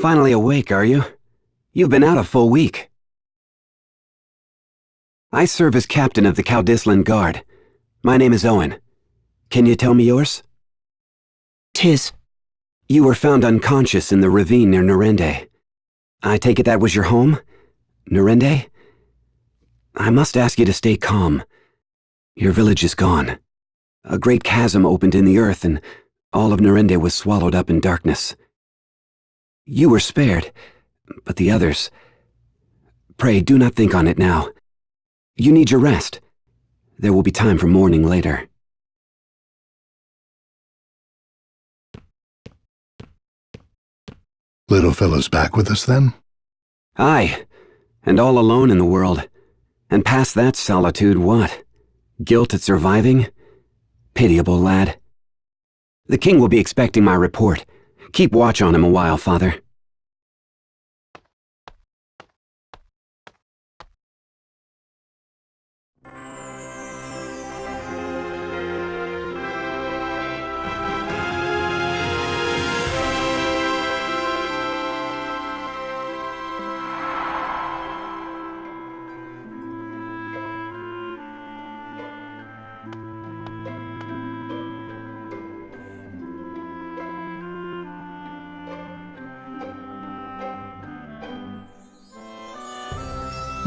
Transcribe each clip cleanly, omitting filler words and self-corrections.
Finally awake, are you? You've been out a full week. I serve as captain of the Caudislan Guard. My name is Owen. Can you tell me yours? 'Tis. You were found unconscious in the ravine near Norende. I take it that was your home? Norende? I must ask you to stay calm. Your village is gone. A great chasm opened in the earth and all of Norende was swallowed up in darkness. You were spared, but the others... Pray, do not think on it now. You need your rest. There will be time for mourning later. Little fellow's back with us then? Aye, and all alone in the world. And past that solitude, what? Guilt at surviving? Pitiable lad. The king will be expecting my report. Keep watch on him a while, father.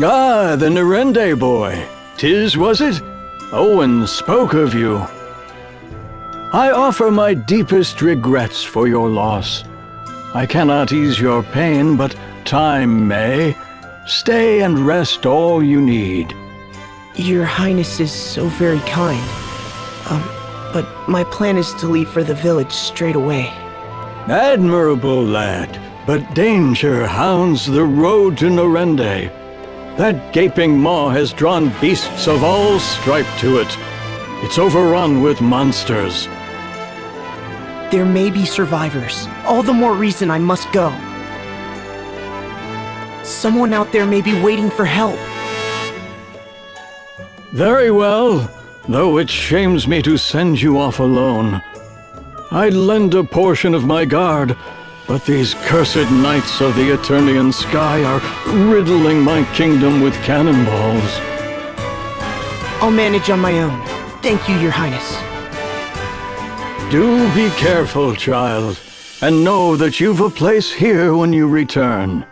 Ah, the Norende boy. 'Tis, was it? Owen spoke of you. I offer my deepest regrets for your loss. I cannot ease your pain, but time may. Stay and rest all you need. Your Highness is so very kind. But my plan is to leave for the village straight away. Admirable, lad, but danger hounds the road to Norende. That gaping maw has drawn beasts of all stripe to it. It's overrun with monsters. There may be survivors. All the more reason I must go. Someone out there may be waiting for help. Very well, though it shames me to send you off alone. I'd lend a portion of my guard, but these cursed knights of the Eternian sky are riddling my kingdom with cannonballs. I'll manage on my own. Thank you, Your Highness. Do be careful, child, and know that you've a place here when you return.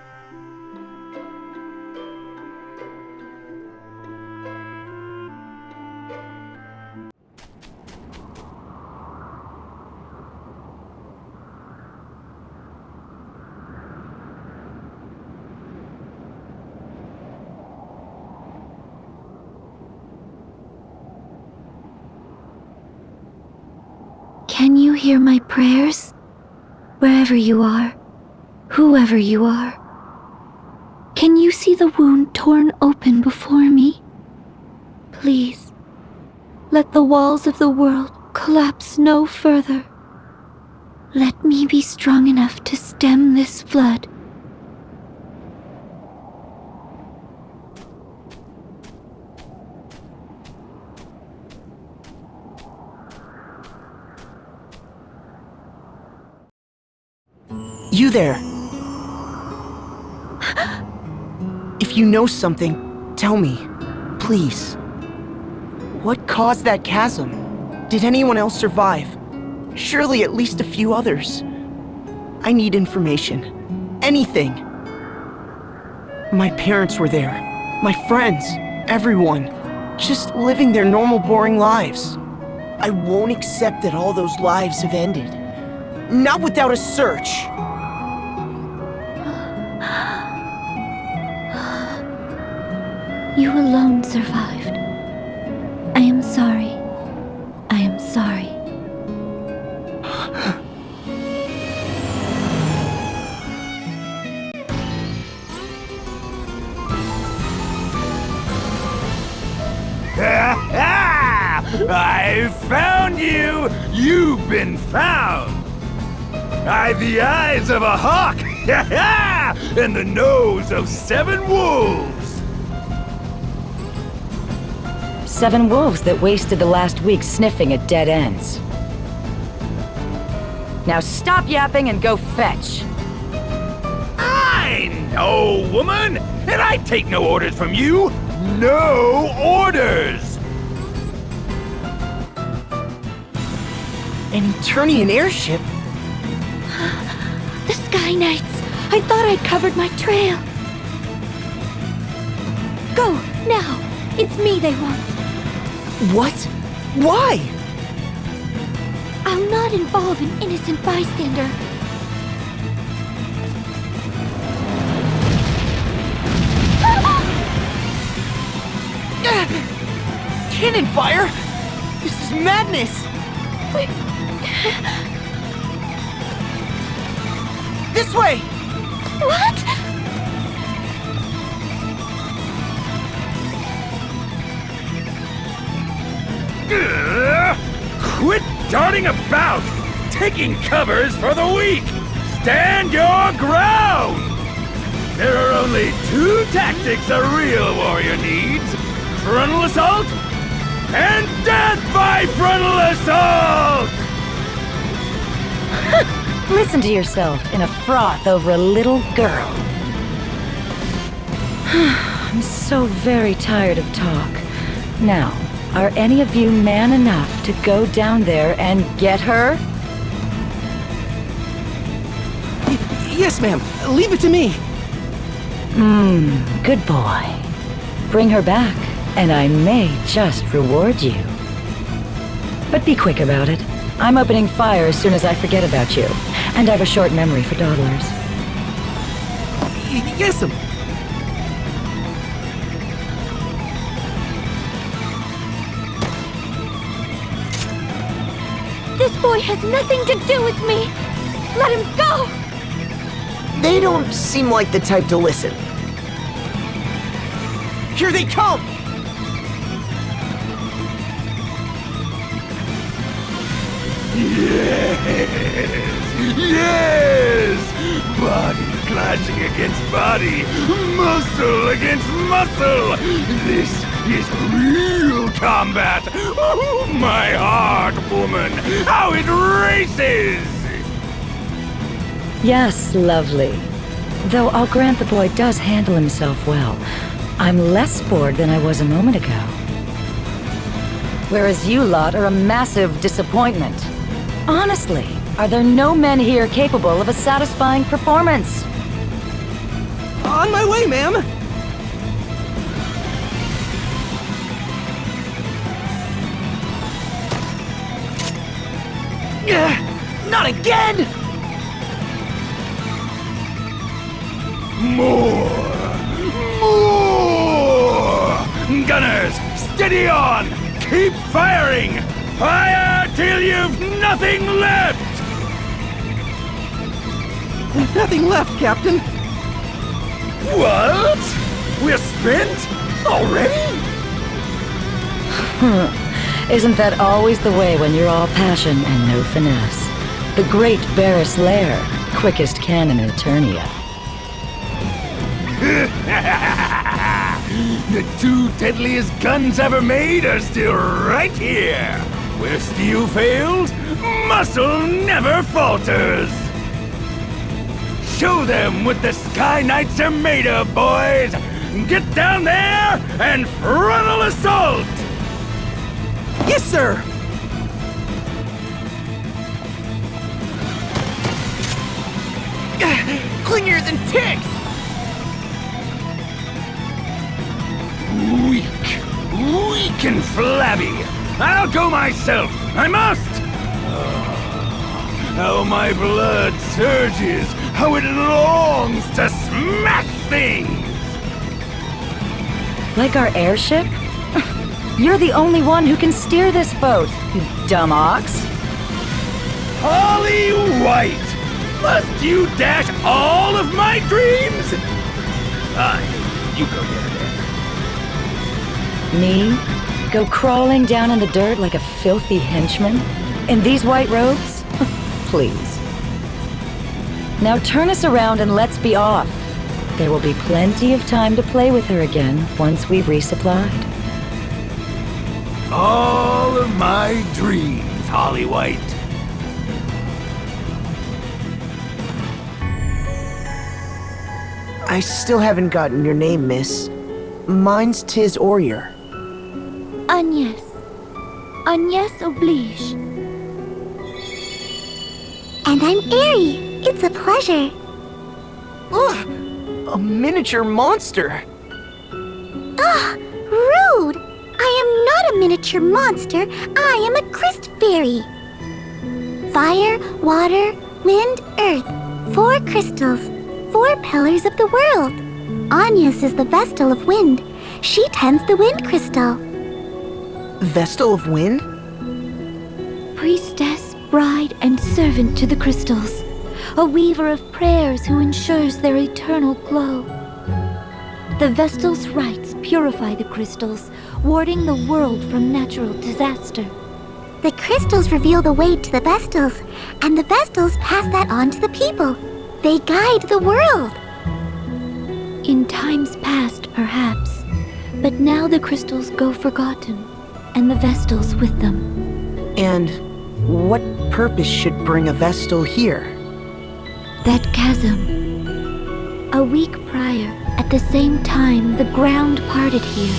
Can you hear my prayers? Wherever you are, whoever you are. Can you see the wound torn open before me? Please, let the walls of the world collapse no further. Let me be strong enough to stem this flood. You there! If you know something, tell me, please. What caused that chasm? Did anyone else survive? Surely at least a few others. I need information. Anything. My parents were there. My friends. Everyone. Just living their normal, boring lives. I won't accept that all those lives have ended. Not without a search. You alone survived. I am sorry. I am sorry. I found you! You've been found! I've the eyes of a hawk! And the nose of 7 wolves! 7 wolves that wasted the last week sniffing at dead ends. Now stop yapping and go fetch! No, woman! And I take no orders from you! No orders! An Eternian airship? The Sky Knights! I thought I'd covered my trail. Go, now! It's me they want. What? Why? I'll not involve an innocent bystander. Cannon fire? This is madness! This way! What? Quit darting about! Taking covers for the weak! Stand your ground! There are only two tactics a real warrior needs. Frontal assault and death by frontal assault! Listen to yourself in a froth over a little girl. I'm so very tired of talk. Now, are any of you man enough to go down there and get her? Yes, ma'am. Leave it to me. Good boy. Bring her back, and I may just reward you. But be quick about it. I'm opening fire as soon as I forget about you, and I have a short memory for dawdlers. Yes, ma'am. This boy has nothing to do with me! Let him go! They don't seem like the type to listen. Here they come! Yes! Body clashing against body, muscle against muscle. This is real combat. Oh, my heart, woman, how it races! Yes, lovely. Though I'll grant the boy does handle himself well. I'm less bored than I was a moment ago. Whereas you lot are a massive disappointment. Honestly, are there no men here capable of a satisfying performance? On my way, ma'am! Not again! More! Gunners, steady on! Keep firing! Fire till you've nothing left! Nothing left, Captain. What? We're spent? Already? Isn't that always the way when you're all passion and no finesse? The great Barris Lair, quickest cannon in Eternia. The two deadliest guns ever made are still right here. Where steel fails, muscle never falters. Show them what the Sky Knights are made of, boys! Get down there and frontal assault! Yes, sir! Clingier than ticks! Weak and flabby. I'll go myself. I must. How my blood surges. How it longs to smash things. Like our airship? You're the only one who can steer this boat, you dumb ox. Holly White! Must you dash all of my dreams? You go get her then. Me? Go crawling down in the dirt like a filthy henchman? In these white robes? Please. Now turn us around and let's be off. There will be plenty of time to play with her again once we've resupplied. All of my dreams, Holly White. I still haven't gotten your name, miss. Mine's Tis Orier. Agnes. Agnes oblige. And I'm Airy. It's a pleasure. Ugh! A miniature monster! Ugh! Rude! I am not a miniature monster. I am a Christ fairy. Fire, water, wind, earth. 4 crystals. 4 pillars of the world. Agnes is the Vestal of Wind. She tends the wind crystal. Vestal of Wind? Priestess, bride, and servant to the crystals. A weaver of prayers who ensures their eternal glow. The Vestal's rites purify the crystals, warding the world from natural disaster. The crystals reveal the way to the Vestals, and the Vestals pass that on to the people. They guide the world. In times past, perhaps, but now the crystals go forgotten, and the Vestals with them. And what purpose should bring a Vestal here? That chasm. A week prior, at the same time, the ground parted here.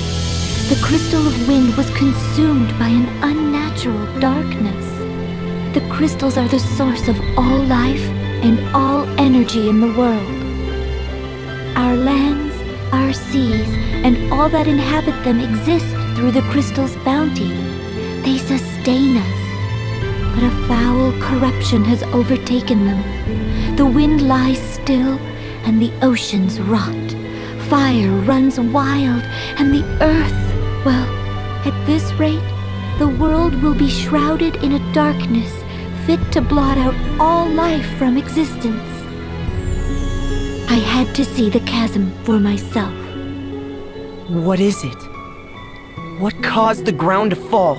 The crystal of wind was consumed by an unnatural darkness. The crystals are the source of all life and all energy in the world. Our lands, our seas, and all that inhabit them exist through the crystal's bounty. They sustain us. But a foul corruption has overtaken them. The wind lies still, and the oceans rot. Fire runs wild, and the earth, well, at this rate, the world will be shrouded in a darkness fit to blot out all life from existence. I had to see the chasm for myself. What is it? What caused the ground to fall?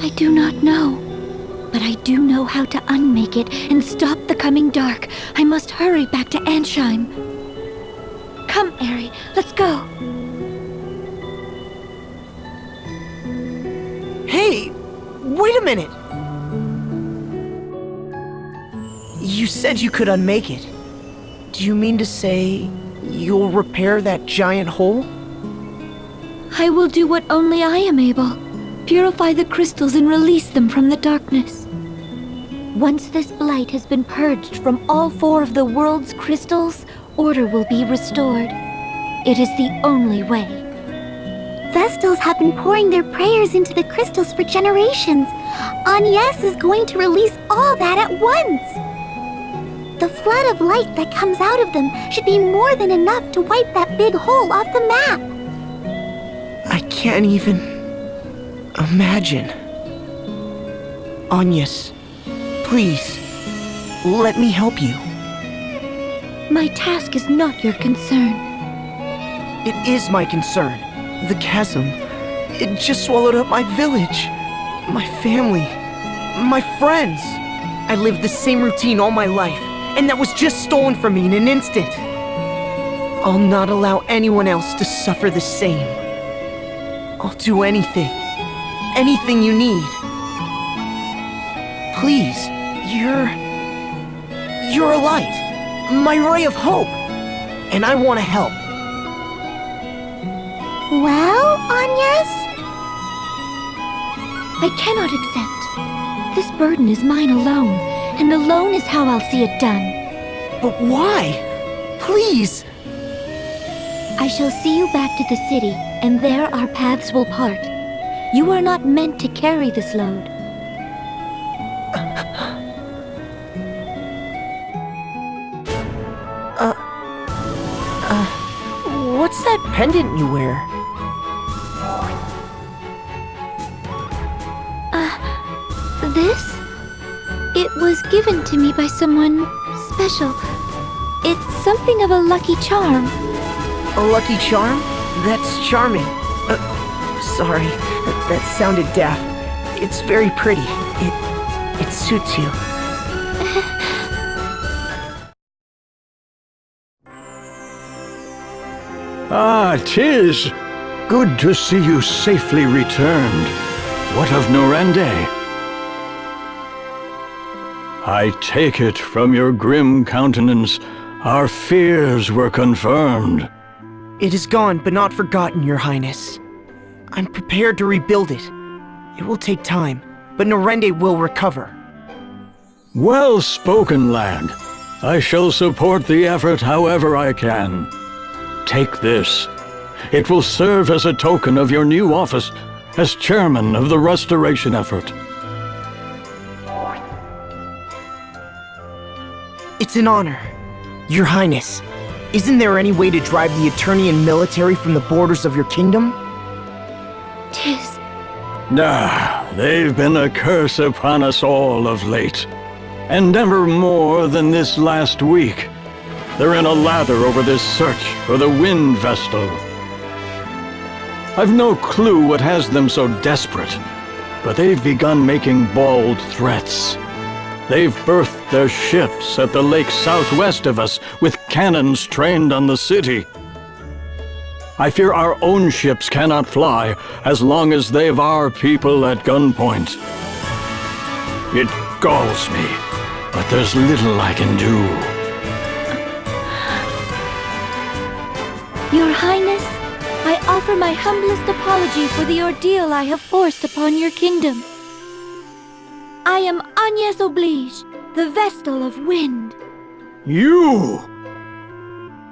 I do not know. But I do know how to unmake it and stop the coming dark. I must hurry back to Ansheim. Come, Airy, let's go. Hey, wait a minute! You said you could unmake it. Do you mean to say you'll repair that giant hole? I will do what only I am able. Purify the crystals and release them from the darkness. Once this blight has been purged from all 4 of the world's crystals, order will be restored. It is the only way. Vestals have been pouring their prayers into the crystals for generations. Agnes is going to release all that at once. The flood of light that comes out of them should be more than enough to wipe that big hole off the map. I can't even imagine. Agnes, please, let me help you. My task is not your concern. It is my concern. The chasm. It just swallowed up my village. My family. My friends. I lived the same routine all my life, and that was just stolen from me in an instant. I'll not allow anyone else to suffer the same. I'll do anything. Anything you need. Please, you're a light. My ray of hope. And I want to help. Well, Agnes? I cannot accept. This burden is mine alone, and alone is how I'll see it done. But why? Please! I shall see you back to the city, and there our paths will part. You are not meant to carry this load. What's that pendant you wear? This? It was given to me by someone special. It's something of a lucky charm. A lucky charm? That's charming. Sorry, that sounded daft. It's very pretty. It suits you. Ah, 'tis. Good to see you safely returned. What of Norende? I take it from your grim countenance, Our fears were confirmed. It is gone, but not forgotten, Your Highness. I'm prepared to rebuild it. It will take time, but Norende will recover. Well spoken, lad. I shall support the effort however I can. Take this. It will serve as a token of your new office as chairman of the restoration effort. It's an honor. Your Highness, isn't there any way to drive the Eternian military from the borders of your kingdom? 'Tis. They've been a curse upon us all of late. And never more than this last week. They're in a lather over this search for the Wind Vestal. I've no clue what has them so desperate, but they've begun making bold threats. They've berthed their ships at the lake southwest of us with cannons trained on the city. I fear our own ships cannot fly as long as they've our people at gunpoint. It galls me, but there's little I can do. Your Highness, I offer my humblest apology for the ordeal I have forced upon your kingdom. I am Agnes Oblige, the Vestal of Wind. You!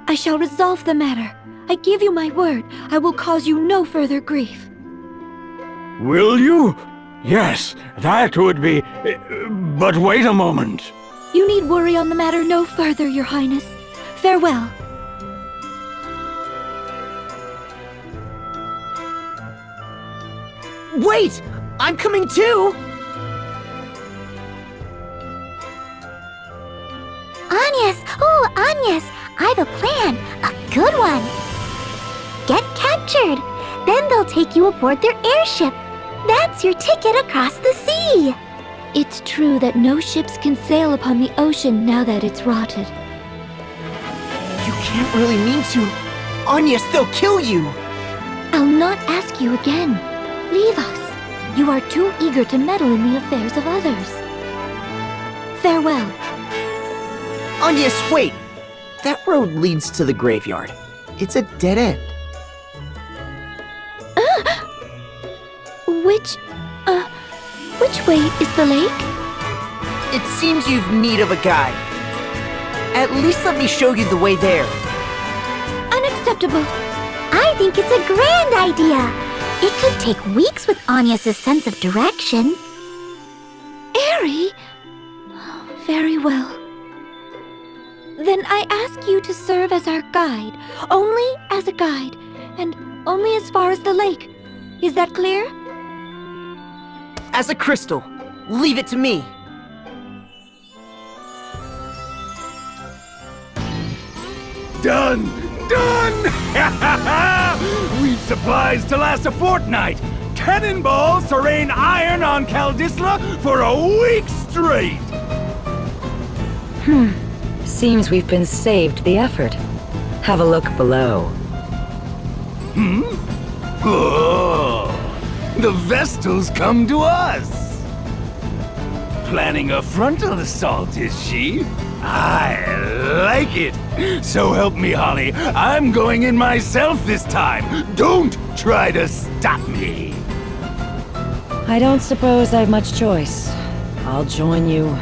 I shall resolve the matter. I give you my word, I will cause you no further grief. Will you? Yes, that would be... But wait a moment. You need worry on the matter no further, Your Highness. Farewell. Wait! I'm coming too! Agnes! Oh, Agnes! I've a plan. A good one. Get captured. Then they'll take you aboard their airship. That's your ticket across the sea. It's true that no ships can sail upon the ocean now that it's rotted. You can't really mean to. Agnes, they'll kill you! I'll not ask you again. Leave us. You are too eager to meddle in the affairs of others. Farewell. Agnes, wait! That road leads to the graveyard. It's a dead end. Which way is the lake? It seems you've need of a guide. At least let me show you the way there. Unacceptable. I think it's a grand idea. It could take weeks with Agnes' sense of direction. Airy? Very well. Then I ask you to serve as our guide. Only as a guide. And only as far as the lake. Is that clear? As a crystal. Leave it to me. Done! Done! We've supplies to last a fortnight! Cannonballs to rain iron on Caldisla for a week straight! Seems we've been saved the effort. Have a look below. Oh, the Vestal's come to us! Planning a frontal assault, is she? I like it! So help me, Holly, I'm going in myself this time! Don't try to stop me! I don't suppose I've much choice. I'll join you.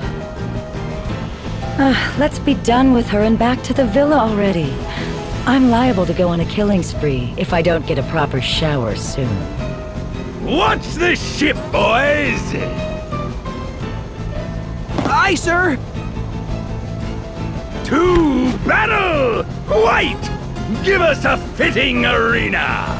Let's be done with her and back to the villa already. I'm liable to go on a killing spree if I don't get a proper shower soon. Watch the ship, boys! Aye, sir! To battle! White! Give us a fitting arena!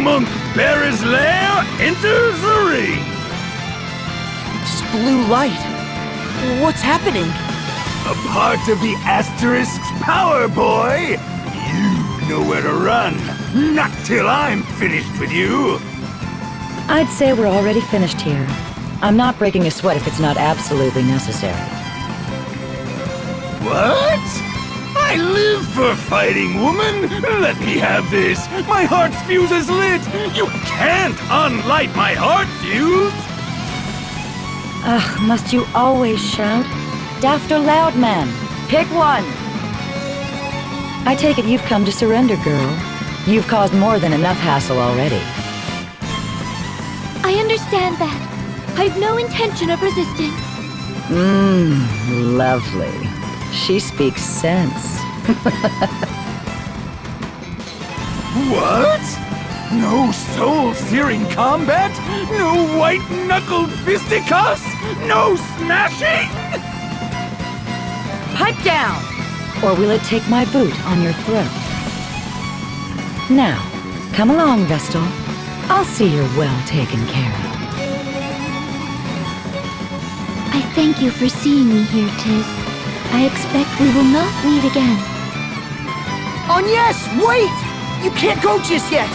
Monk Bear's Lair enters the ring! This blue light. What's happening? A part of the Asterisk's power, boy! You know where to run. Not till I'm finished with you. I'd say we're already finished here. I'm not breaking a sweat if it's not absolutely necessary. What? I live for fighting, woman! Let me have this! My heart's fuse is lit! You can't unlight my heart fuse! Ugh, must you always shout? Daft or loud, man? Pick one! I take it you've come to surrender, girl. You've caused more than enough hassle already. I understand that. I've no intention of resisting. Lovely. She speaks sense. What? No soul-searing combat? No white-knuckled fisticuffs? No smashing? Pipe down! Or will it take my boot on your throat? Now, come along, Vestal. I'll see you're well taken care of. I thank you for seeing me here, Tiz. I expect we will not meet again. Agnes, wait! You can't go just yet!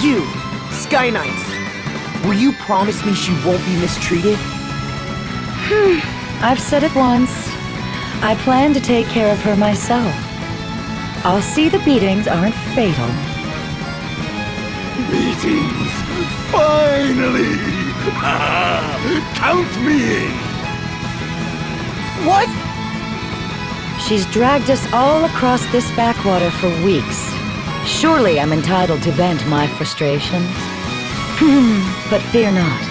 You, Sky Knights, will you promise me she won't be mistreated? I've said it once. I plan to take care of her myself. I'll see the beatings aren't fatal. Beatings! Finally! Count me in! What? She's dragged us all across this backwater for weeks. Surely I'm entitled to vent my frustrations. But fear not.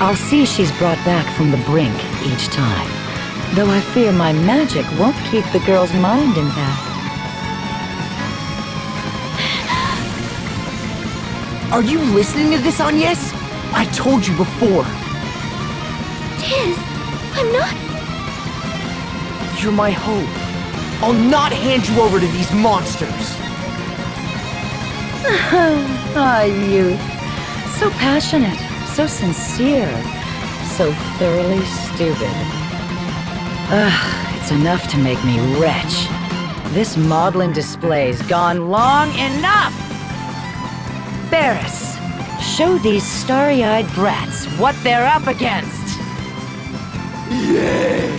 I'll see she's brought back from the brink each time. Though I fear my magic won't keep the girl's mind intact. Are you listening to this, Agnes? I told you before. Tiz, I'm not... You're my hope. I'll not hand you over to these monsters. Ah, youth. So passionate, so sincere, so thoroughly stupid. It's enough to make me retch. This maudlin display's gone long enough! Barris, show these starry-eyed brats what they're up against! Yes!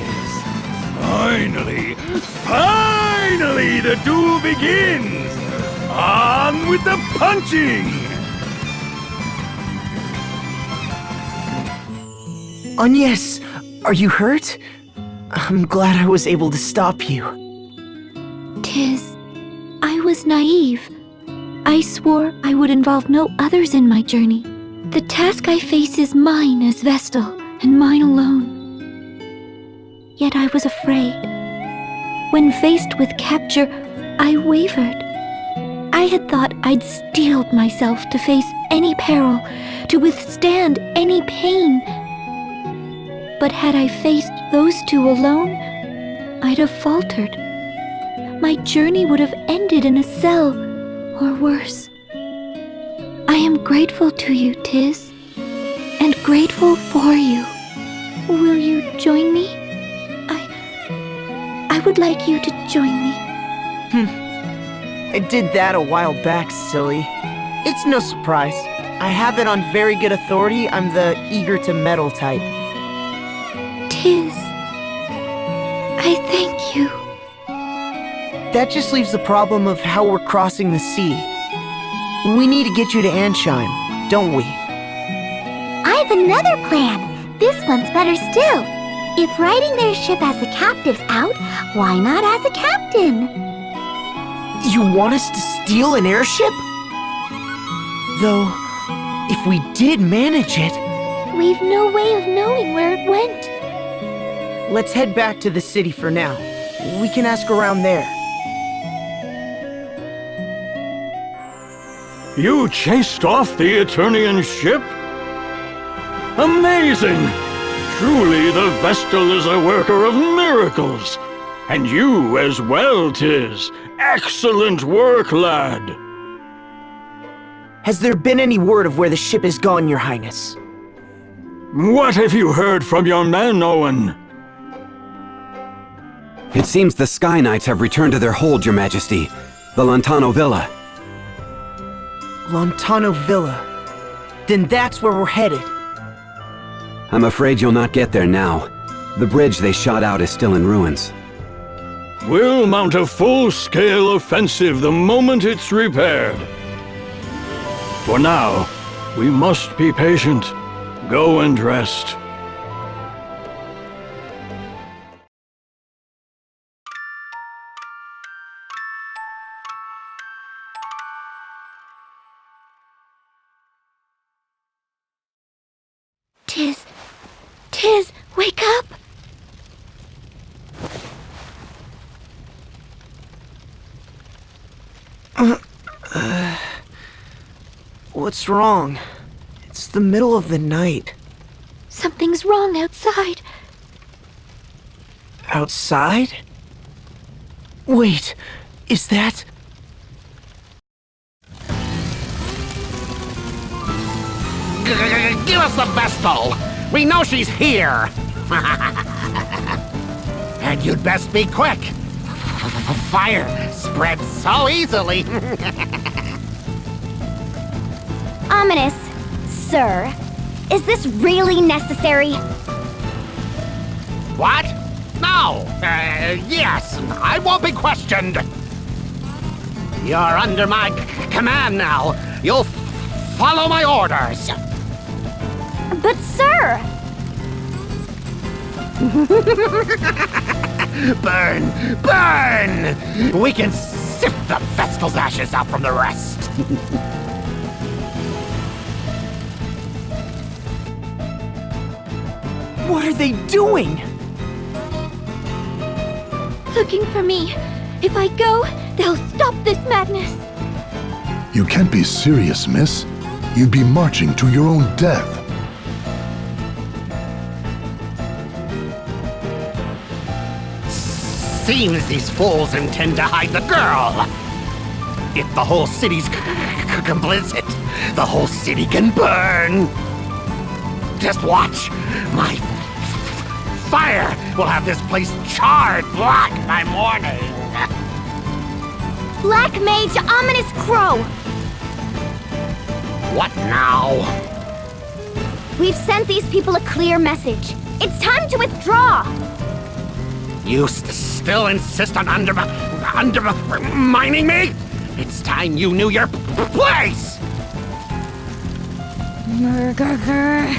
Finally the duel begins! On with the punching! Agnes, are you hurt? I'm glad I was able to stop you. Tiz, I was naive. I swore I would involve no others in my journey. The task I face is mine as Vestal, and mine alone. Yet I was afraid. When faced with capture, I wavered. I had thought I'd steeled myself to face any peril, to withstand any pain. But had I faced those two alone, I'd have faltered. My journey would have ended in a cell, or worse. I am grateful to you, Tiz, and grateful for you. Will you join me? I would like you to join me. I did that a while back, silly. It's no surprise. I have it on very good authority I'm the eager-to-meddle type. Tiz, I thank you. That just leaves the problem of how we're crossing the sea. We need to get you to Ansheim, don't we? I have another plan. This one's better still. If riding their ship as a captive's out, why not as a captain? You want us to steal an airship? Though, if we did manage it... We've no way of knowing where it went. Let's head back to the city for now. We can ask around there. You chased off the Eternian ship? Amazing! Truly the Vestal is a worker of miracles. And you as well, Tiz. Excellent work, lad. Has there been any word of where the ship has gone, Your Highness? What have you heard from your men, Owen? It seems the Sky Knights have returned to their hold, Your Majesty. The Lontano Villa. Lontano Villa. Then that's where we're headed. I'm afraid you'll not get there now. The bridge they shot out is still in ruins. We'll mount a full-scale offensive the moment it's repaired. For now, we must be patient. Go and rest. Tiz, wake up! What's wrong? It's the middle of the night. Something's wrong outside. Outside? Wait, is that... Give us the Vestal! We know she's here! And you'd best be quick! Fire spreads so easily! Ominous, sir. Is this really necessary? What? No! Yes, I won't be questioned! You're under my command now. You'll follow my orders! But sir! Burn! Burn! We can sift the Vestal's ashes out from the rest! What are they doing? Looking for me. If I go, they'll stop this madness. You can't be serious, miss. You'd be marching to your own death. Seems these fools intend to hide the girl. If the whole city's complicit, the whole city can burn. Just watch. My fire will have this place charred black by morning. Black Mage Ominous Crow! What now? We've sent these people a clear message. It's time to withdraw! You still insist on undermining me? It's time you knew your place! Murgurger.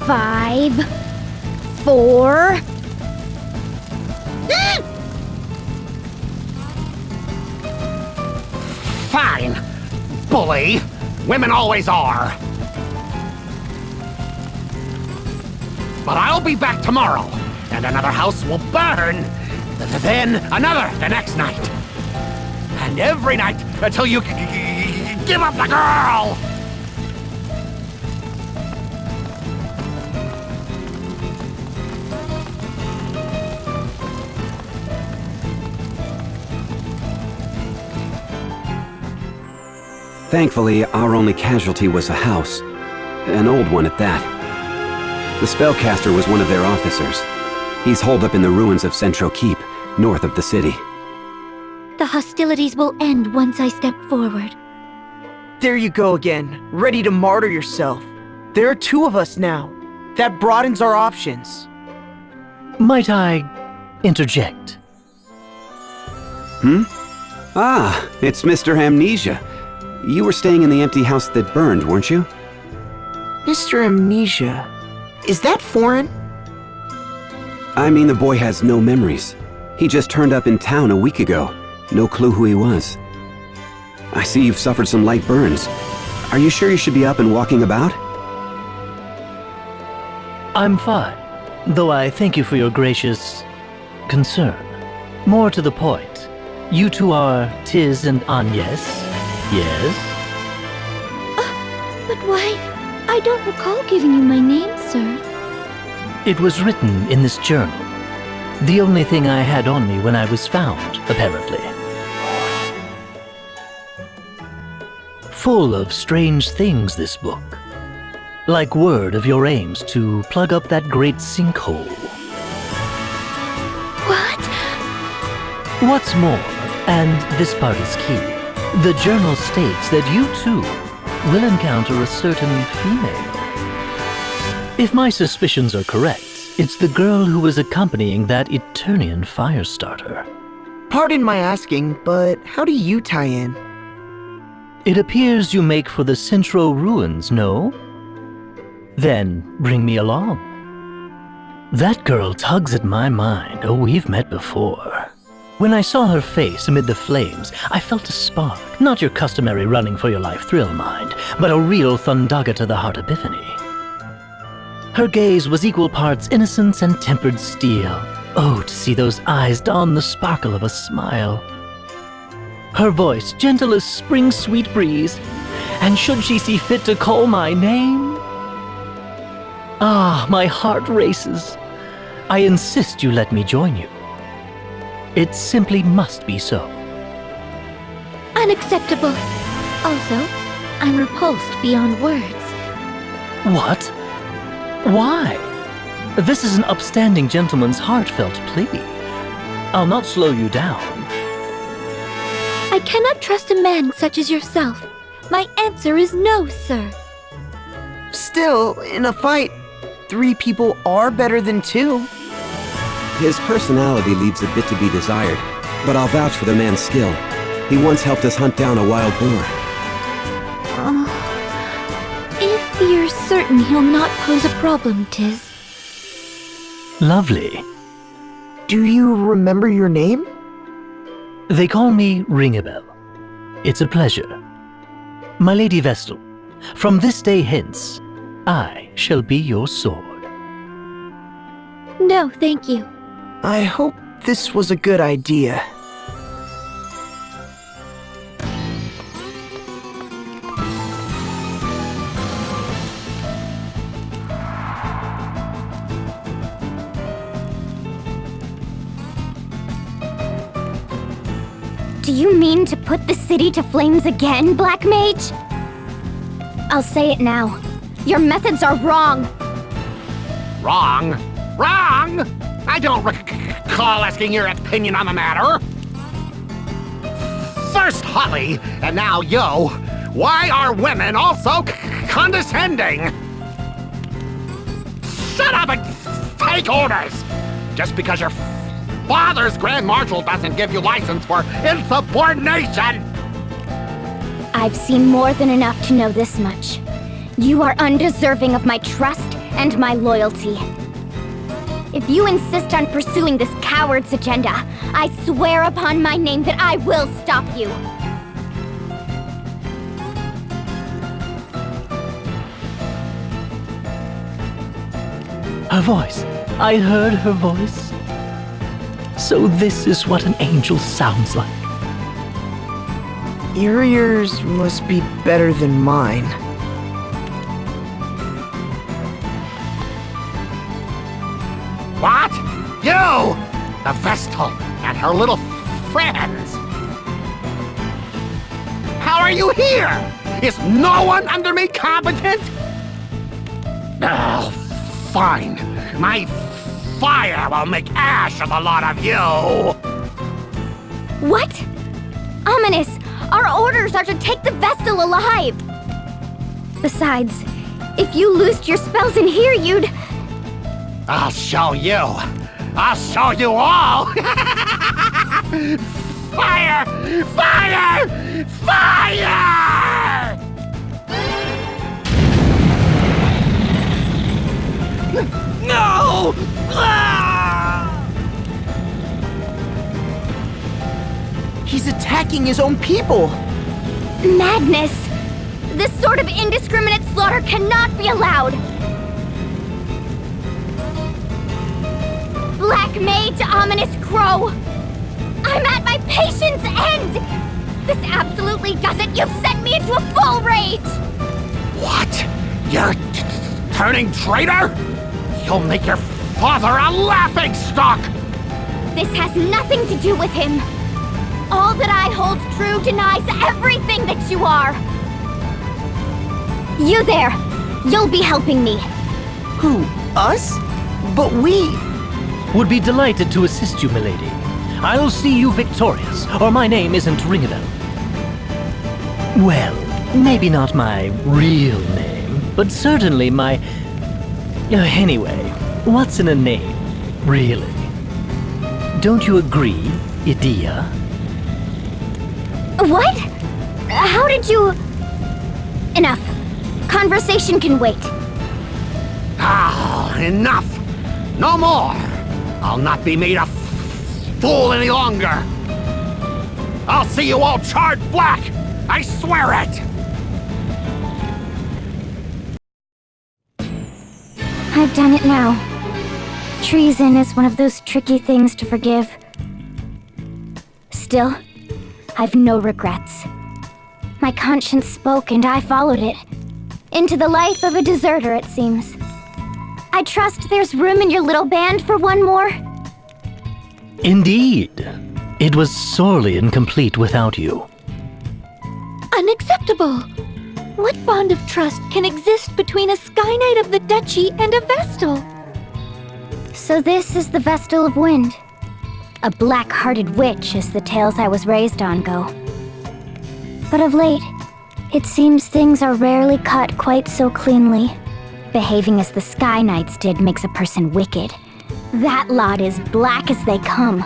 5, 4... Fine, bully. Women always are. But I'll be back tomorrow, and another house will burn. Then another the next night. And every night until you give up the girl! Thankfully, our only casualty was a house. An old one at that. The spellcaster was one of their officers. He's holed up in the ruins of Centro Keep, north of the city. The hostilities will end once I step forward. There you go again, ready to martyr yourself. There are 2 of us now. That broadens our options. Might I interject? Ah, it's Mr. Amnesia. You were staying in the empty house that burned, weren't you? Mr. Amnesia, is that foreign? I mean, the boy has no memories. He just turned up in town a week ago. No clue who he was. I see you've suffered some light burns. Are you sure you should be up and walking about? I'm fine, though I thank you for your gracious concern. More to the point, you two are Tiz and Agnes, yes? But why? I don't recall giving you my name, sir. It was written in this journal. The only thing I had on me when I was found, apparently. Full of strange things, this book. Like word of your aims to plug up that great sinkhole. What? What's more, and this part is key, the journal states that you too will encounter a certain female. If my suspicions are correct, It's the girl who was accompanying that Eternian fire starter. Pardon my asking, but how do you tie in? It appears you make for the Centro ruins, no? Then bring me along. That girl tugs at my mind. Oh, we've met before. When I saw her face amid the flames, I felt a spark. Not your customary running for your life thrill mind, but a real thundaga to the heart epiphany. Her gaze was equal parts innocence and tempered steel. Oh, to see those eyes don the sparkle of a smile. Her voice gentle as spring's sweet breeze, and should she see fit to call my name? Ah, my heart races. I insist you let me join you. It simply must be so. Unacceptable. Also, I'm repulsed beyond words. What? Why? This is an upstanding gentleman's heartfelt plea. I'll not slow you down. I cannot trust a man such as yourself. My answer is no, sir. Still, in a fight, 3 people are better than 2. His personality leaves a bit to be desired, but I'll vouch for the man's skill. He once helped us hunt down a wild boar. If you're certain he'll not pose a problem, Tiz. Lovely. Do you remember your name? They call me Ringabel. It's a pleasure. My Lady Vestal, from this day hence, I shall be your sword. No, thank you. I hope this was a good idea. Do you mean to put the city to flames again, Black Mage? I'll say it now. Your methods are wrong. Wrong? Wrong? I don't recall asking your opinion on the matter. First Holly, and now Yo. Why are women also condescending? Shut up and take orders! Just because your father's Grand Marshal doesn't give you license for insubordination! I've seen more than enough to know this much. You are undeserving of my trust and my loyalty. If you insist on pursuing this coward's agenda, I swear upon my name that I will stop you. Her voice. I heard her voice. So this is what an angel sounds like. Your ears must be better than mine. What? You! The Vestal and her little friends! How are you here? Is no one under me competent? Oh, fine. My fire will make ash of the lot of you! What? Ominous! Our orders are to take the Vestal alive! Besides, if you loosed your spells in here, you'd... I'll show you! I'll show you all! Fire! Fire! Fire! No! Ah! He's attacking his own people! Madness! This sort of indiscriminate slaughter cannot be allowed! Black Mage, Ominous Crow! I'm at my patience end! This absolutely does it! You've sent me into a full rage! What? You're turning traitor? You'll make your father a laughingstock! This has nothing to do with him. All that I hold true denies everything that you are. You there! You'll be helping me. Who? Us? But we... Would be delighted to assist you, milady. I'll see you victorious, or my name isn't Ringabel. Well, maybe not my real name, but certainly my... Anyway, What's in a name, really? Don't you agree, Idea? What? How did you... Enough. Conversation can wait. Ah, enough! No more! I'll not be made a fool any longer! I'll see you all charred black! I swear it! I've done it now. Treason is one of those tricky things to forgive. Still, I've no regrets. My conscience spoke and I followed it. Into the life of a deserter, it seems. I trust there's room in your little band for one more? Indeed. It was sorely incomplete without you. Unacceptable! What bond of trust can exist between a Sky Knight of the Duchy and a Vestal? So this is the Vestal of Wind. A black-hearted witch, as the tales I was raised on go. But of late, it seems things are rarely cut quite so cleanly. Behaving as the Sky Knights did makes a person wicked. That lot is black as they come.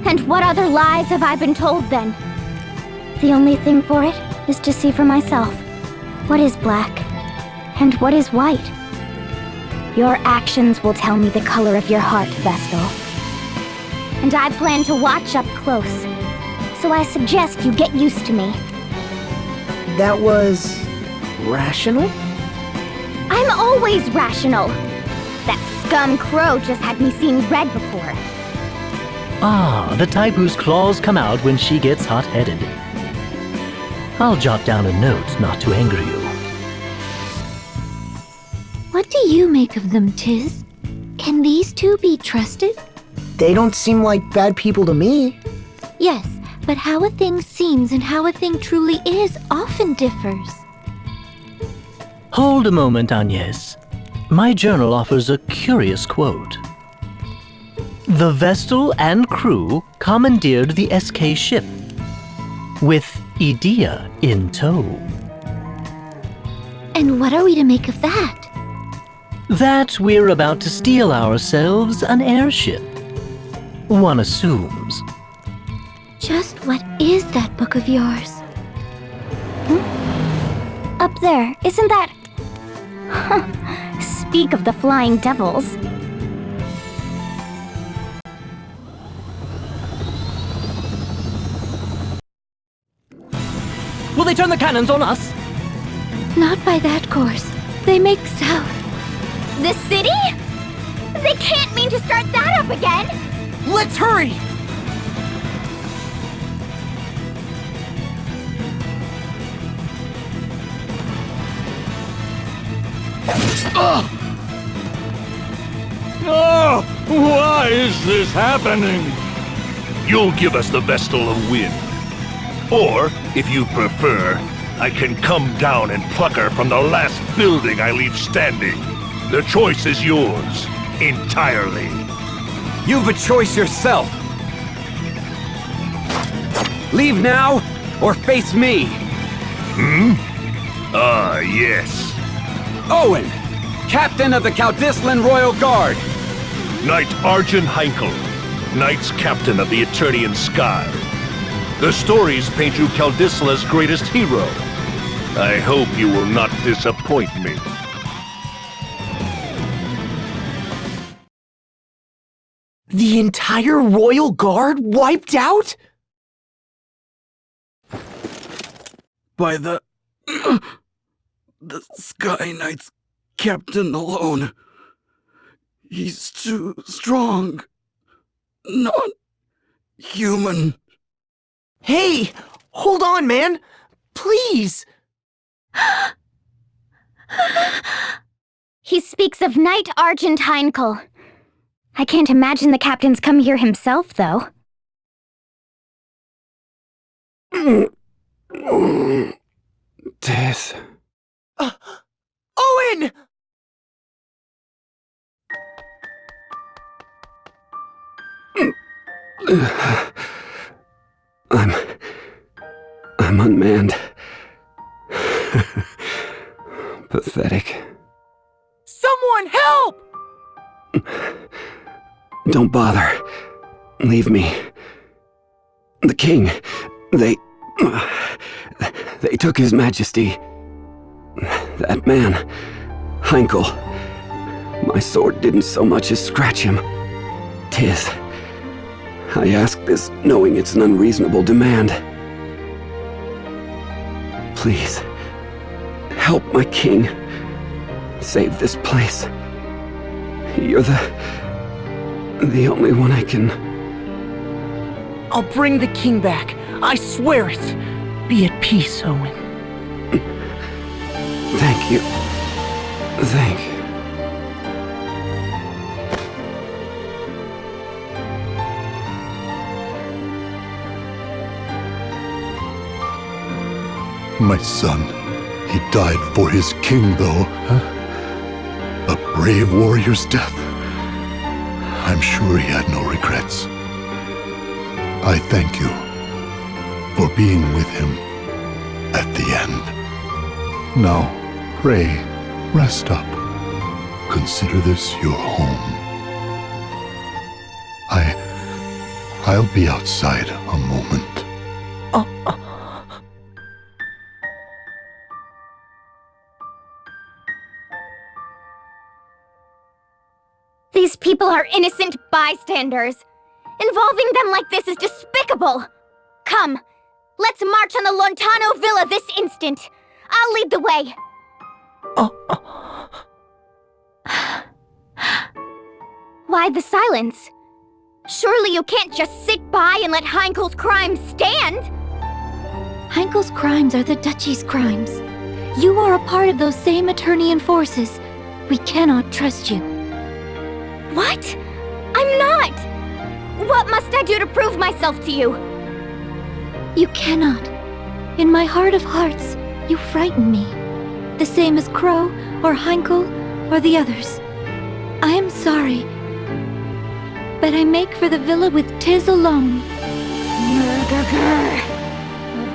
And what other lies have I been told then? The only thing for it is to see for myself. What is black? And what is white? Your actions will tell me the color of your heart, Vestal. And I plan to watch up close. So I suggest you get used to me. That was... rational? I'm always rational. That scum crow just had me seeing red before. Ah, the type whose claws come out when she gets hot-headed. I'll jot down a note not to anger you. What do you make of them, Tiz? Can these two be trusted? They don't seem like bad people to me. Yes, but how a thing seems and how a thing truly is often differs. Hold a moment, Agnes. My journal offers a curious quote. The Vestal and crew commandeered the SK ship, with Idea in tow. And what are we to make of that? That we're about to steal ourselves an airship. One assumes. Just what is that book of yours? Up there, isn't that... Speak of the flying devils. Will they turn the cannons on us? Not by that course. They make south. The city? They can't mean to start that up again! Let's hurry! Oh, why is this happening? You'll give us the Vestal of Wind. Or, if you prefer, I can come down and pluck her from the last building I leave standing. The choice is yours, entirely. You've a choice yourself. Leave now, or face me. Ah, yes. Owen, Captain of the Caudislan Royal Guard. Knight Arjun Heinkel, Knights Captain of the Eternian Sky. The stories paint you Caudisla's greatest hero. I hope you will not disappoint me. The entire Royal Guard wiped out? By the Sky Knight's captain alone. He's too strong. Not human. Hey! Hold on, man! Please! He speaks of Knight Argent Heinkel. I can't imagine the captain's come here himself, though. Death. Owen! I'm unmanned. Pathetic. Someone help! Don't bother. Leave me. The king, they took His Majesty. That man, Heinkel. My sword didn't so much as scratch him. 'Tis. I ask this knowing it's an unreasonable demand. Please, help my king. Save this place. You're the only one I can... I'll bring the king back. I swear it. Be at peace, Owen. Thank you. Thank you. My son, he died for his king, though, huh? A brave warrior's death. I'm sure he had no regrets. I thank you for being with him at the end. Now, pray, rest up. Consider this your home. I'll be outside a moment. These people are innocent bystanders. Involving them like this is despicable. Come, let's march on the Lontano Villa this instant. I'll lead the way. Why the silence? Surely you can't just sit by and let Heinkel's crimes stand? Heinkel's crimes are the Duchy's crimes. You are a part of those same Eternian forces. We cannot trust you. What? I'm not! What must I do to prove myself to you? You cannot. In my heart of hearts, you frighten me. The same as Crow, or Heinkel, or the others. I am sorry, but I make for the villa with Tiz alone.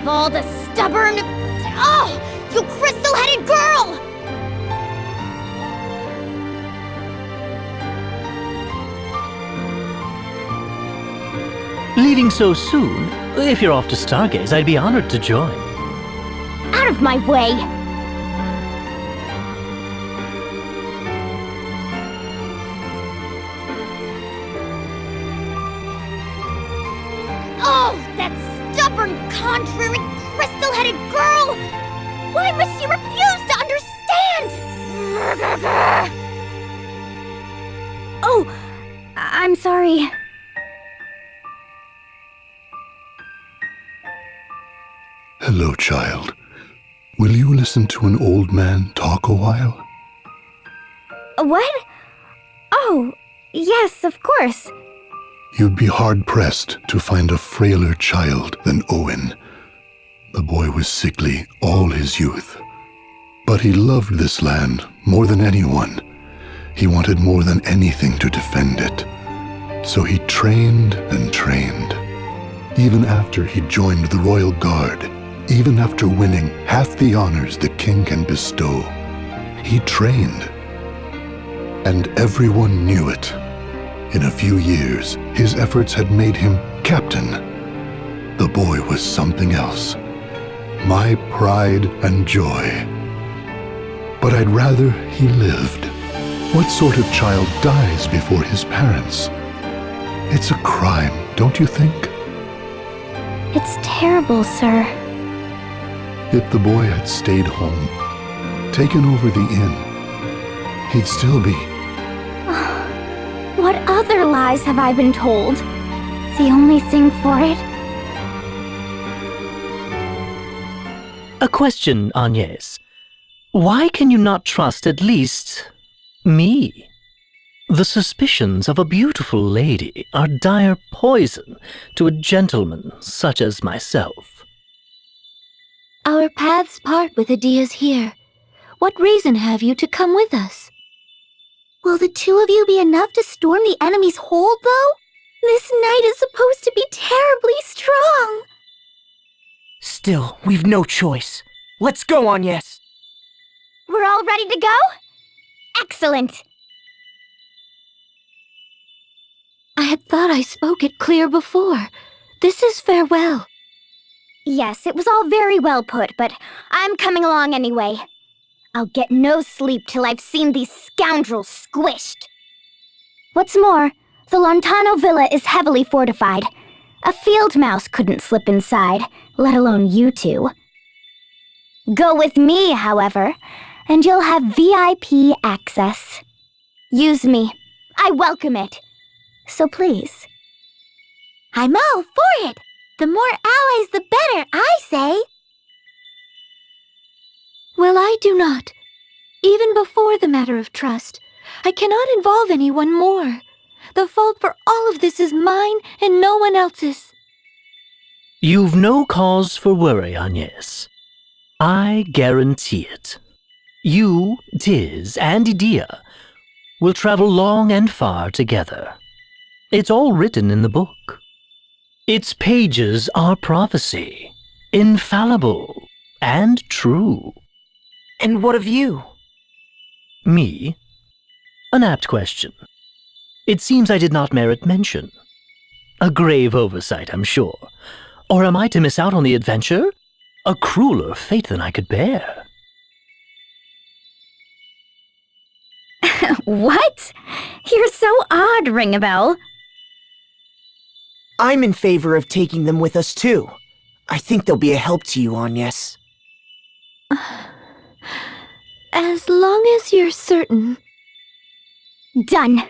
Of all the stubborn... Oh! You crystal-headed girl! Leaving so soon? If you're off to Stargaze, I'd be honored to join. Out of my way! Oh, that stubborn, contrary, crystal-headed girl! Why must she refuse to understand? Oh, I'm sorry. Hello, child. Will you listen to an old man talk a while? What? Oh, yes, of course. You'd be hard-pressed to find a frailer child than Owen. The boy was sickly all his youth. But he loved this land more than anyone. He wanted more than anything to defend it. So he trained and trained. Even after he joined the Royal Guard, even after winning half the honors the king can bestow, he trained. And everyone knew it. In a few years, his efforts had made him captain. The boy was something else. My pride and joy. But I'd rather he lived. What sort of child dies before his parents? It's a crime, don't you think? It's terrible, sir. If the boy had stayed home, taken over the inn, he'd still be... What other lies have I been told? The only thing for it? A question, Agnes. Why can you not trust at least... me? The suspicions of a beautiful lady are dire poison to a gentleman such as myself. Our paths part with Adia's here. What reason have you to come with us? Will the two of you be enough to storm the enemy's hold, though? This night is supposed to be terribly strong. Still, we've no choice. Let's go, Agnes. We're all ready to go? Excellent. I had thought I spoke it clear before. This is farewell. Yes, it was all very well put, but I'm coming along anyway. I'll get no sleep till I've seen these scoundrels squished. What's more, the Lontano Villa is heavily fortified. A field mouse couldn't slip inside, let alone you two. Go with me, however, and you'll have VIP access. Use me. I welcome it. So please. I'm all for it. The more allies, the better, I say. Well, I do not. Even before the matter of trust, I cannot involve anyone more. The fault for all of this is mine and no one else's. You've no cause for worry, Agnes. I guarantee it. You, Tiz, and Idea will travel long and far together. It's all written in the book. Its pages are prophecy, infallible and true. And what of you? Me? An apt question. It seems I did not merit mention. A grave oversight, I'm sure. Or am I to miss out on the adventure? A crueler fate than I could bear. What? You're so odd, Ring-a-Bell. I'm in favor of taking them with us too. I think they'll be a help to you, Agnes. As long as you're certain. Done.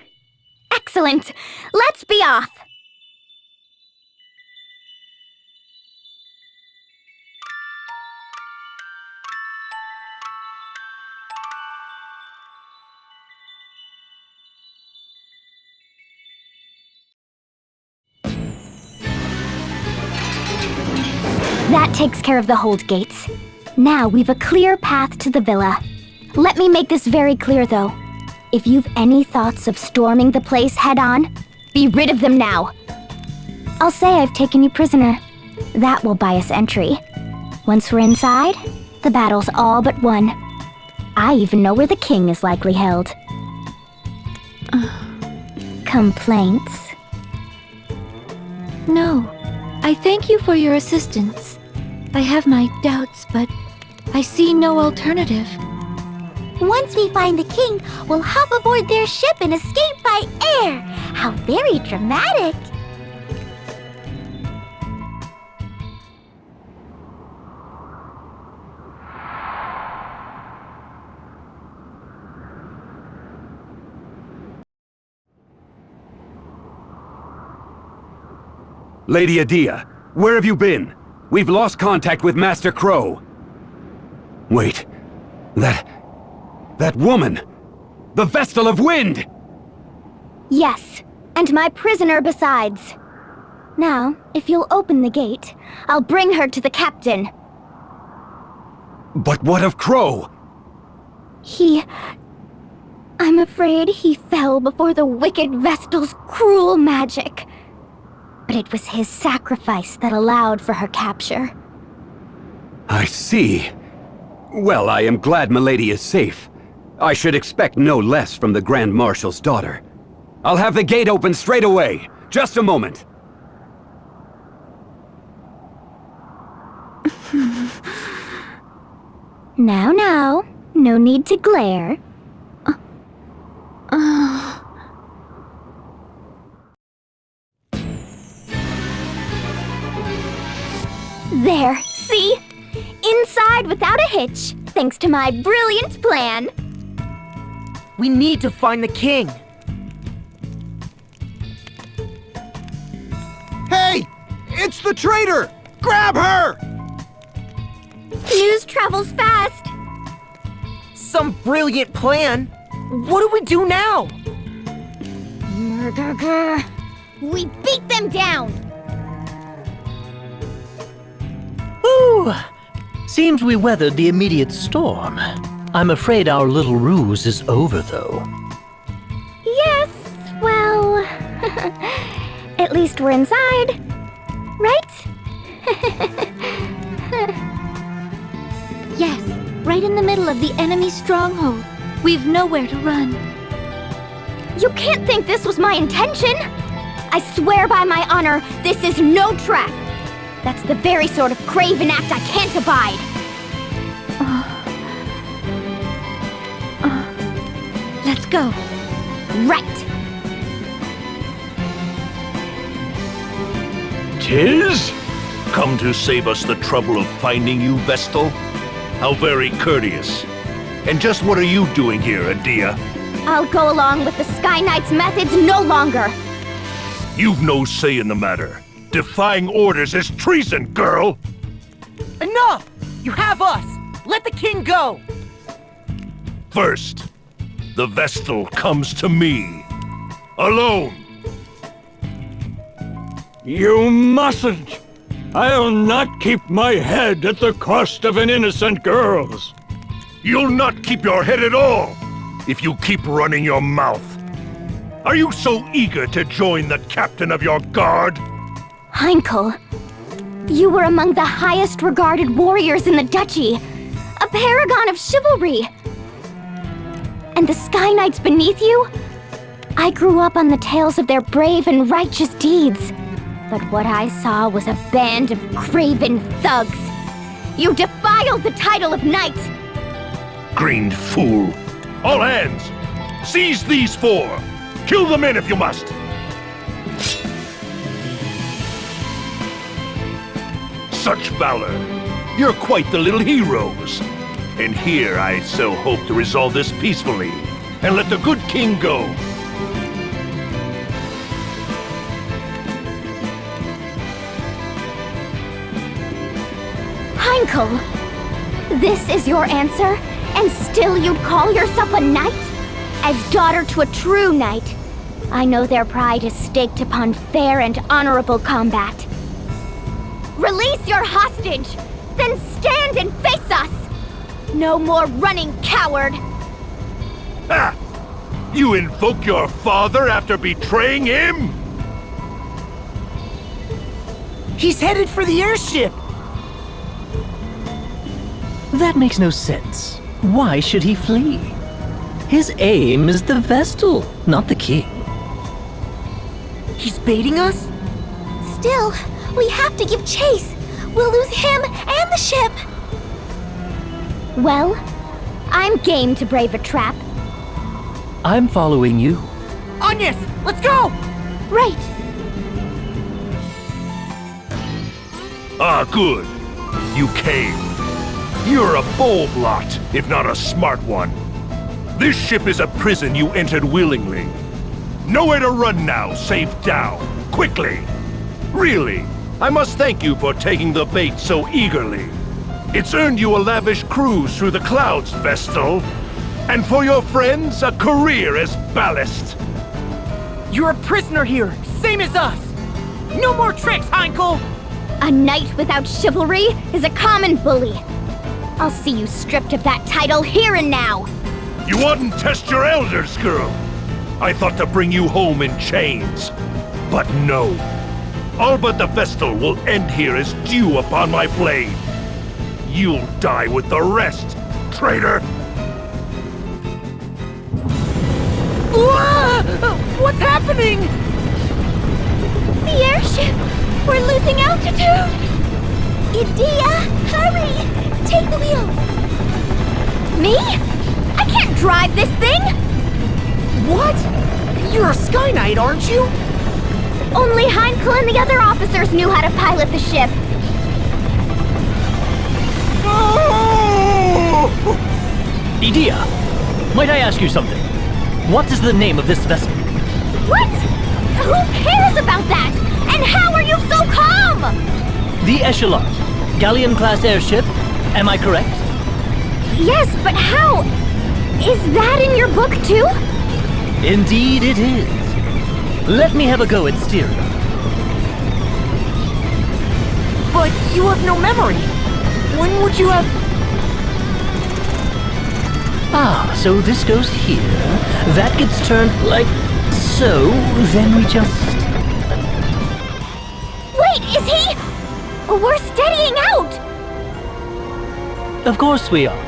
Excellent. Let's be off. That takes care of the hold gates. Now we've a clear path to the villa. Let me make this very clear, though. If you've any thoughts of storming the place head-on, be rid of them now. I'll say I've taken you prisoner. That will buy us entry. Once we're inside, the battle's all but won. I even know where the king is likely held. Complaints? No. I thank you for your assistance. I have my doubts, but I see no alternative. Once we find the king, we'll hop aboard their ship and escape by air. How very dramatic. Lady Adia, where have you been? We've lost contact with Master Crow. Wait, that woman! The Vestal of Wind! Yes, and my prisoner besides. Now, if you'll open the gate, I'll bring her to the captain. But what of Crow? I'm afraid he fell before the wicked Vestal's cruel magic. But it was his sacrifice that allowed for her capture. I see. Well, I am glad Milady is safe. I should expect no less from the Grand Marshal's daughter. I'll have the gate open straight away. Just a moment. Now, no need to glare. There, see? Inside without a hitch, thanks to my brilliant plan. We need to find the king. Hey! It's the traitor! Grab her! News travels fast. Some brilliant plan. What do we do now? We beat them down. Ooh! Seems we weathered the immediate storm. I'm afraid our little ruse is over, though. Yes, well... at least we're inside. Right? Yes, right in the middle of the enemy stronghold. We've nowhere to run. You can't think this was my intention! I swear by my honor, this is no trap. That's the very sort of craven act I can't abide. Let's go. Right. Tis? Come to save us the trouble of finding you, Vestal? How very courteous. And just what are you doing here, Adia? I'll go along with the Sky Knight's methods no longer. You've no say in the matter. Defying orders is treason, girl! Enough! You have us! Let the king go! First, the Vestal comes to me. Alone! You mustn't! I'll not keep my head at the cost of an innocent girl's. You'll not keep your head at all, if you keep running your mouth. Are you so eager to join the captain of your guard? Heinkel, you were among the highest regarded warriors in the duchy. A paragon of chivalry. And the Sky Knights beneath you? I grew up on the tales of their brave and righteous deeds. But what I saw was a band of craven thugs. You defiled the title of knight! Greened fool! All hands! Seize these four! Kill the men if you must! Such valor! You're quite the little heroes! And here I so hope to resolve this peacefully, and let the good king go! Heinkel, this is your answer? And still you'd call yourself a knight? As daughter to a true knight, I know their pride is staked upon fair and honorable combat. Release your hostage! Then stand and face us! No more running, coward! Ah! You invoke your father after betraying him? He's headed for the airship! That makes no sense. Why should he flee? His aim is the Vestal, not the king. He's baiting us? Still, we have to give chase. We'll lose him and the ship. Well, I'm game to brave a trap. I'm following you. Agnes, let's go! Right. Ah, good. You came. You're a bold lot, if not a smart one. This ship is a prison you entered willingly. Nowhere to run now, save down. Quickly! Really, I must thank you for taking the bait so eagerly. It's earned you a lavish cruise through the clouds, Vestal. And for your friends, a career as ballast. You're a prisoner here, same as us! No more tricks, Heinkel! A knight without chivalry is a common bully. I'll see you stripped of that title here and now. You wouldn't test your elders, girl. I thought to bring you home in chains. But no. All but the Vestal will end here as dew upon my blade. You'll die with the rest, traitor! What's happening? The airship! We're losing altitude! Idia, hurry! Take the wheel! Me? I can't drive this thing! What? You're a Sky Knight, aren't you? Only Heinkel and the other officers knew how to pilot the ship. Idia, might I ask you something? What is the name of this vessel? What? Who cares about that? And how are you so calm? The Echelon, galleon-class airship, am I correct? Yes, but how? Is that in your book too? Indeed it is. Let me have a go at steering. But you have no memory. When would you have... Ah, so this goes here. That gets turned like so. Then we just... Wait, is he... We're steadying out! Of course we are.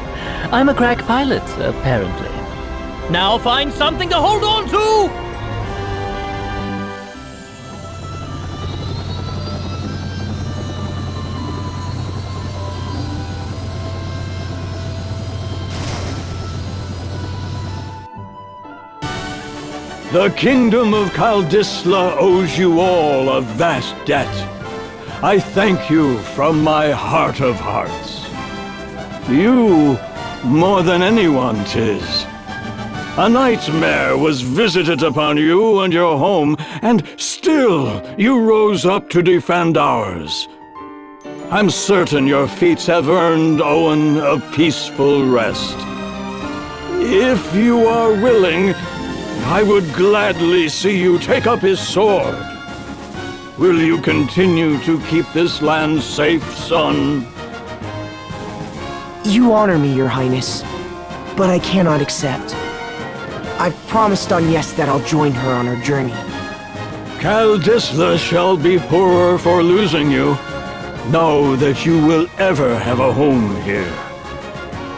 I'm a crack pilot, apparently. Now find something to hold on to! The kingdom of Kaldisla owes you all a vast debt. I thank you from my heart of hearts. You, more than anyone, 'tis. A nightmare was visited upon you and your home, and still you rose up to defend ours. I'm certain your feats have earned Owen a peaceful rest. If you are willing, I would gladly see you take up his sword. Will you continue to keep this land safe, son? You honor me, Your Highness, but I cannot accept. I've promised Agnes that I'll join her on her journey. Kaldisla shall be poorer for losing you. Know that you will ever have a home here.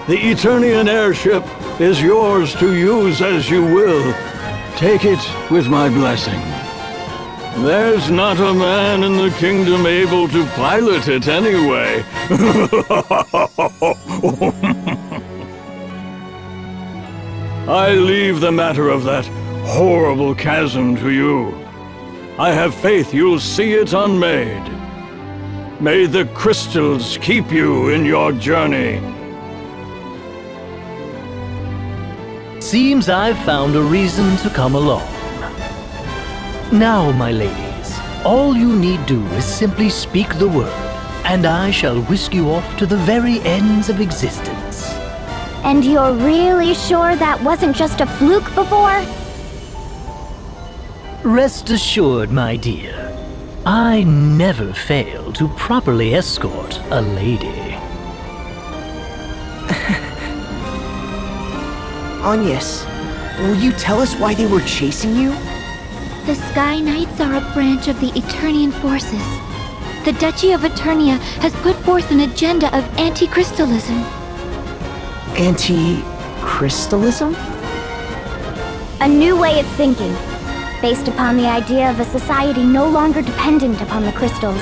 The Eternian airship is yours to use as you will. Take it with my blessing. There's not a man in the kingdom able to pilot it anyway. I leave the matter of that horrible chasm to you. I have faith you'll see it unmade. May the crystals keep you in your journey. Seems I've found a reason to come along. Now, my ladies, all you need do is simply speak the word, and I shall whisk you off to the very ends of existence. And you're really sure that wasn't just a fluke before? Rest assured, my dear, I never fail to properly escort a lady. Agnes, will you tell us why they were chasing you? The Sky Knights are a branch of the Eternian forces. The Duchy of Eternia has put forth an agenda of anti-crystalism. Anti-crystalism? A new way of thinking, based upon the idea of a society no longer dependent upon the crystals.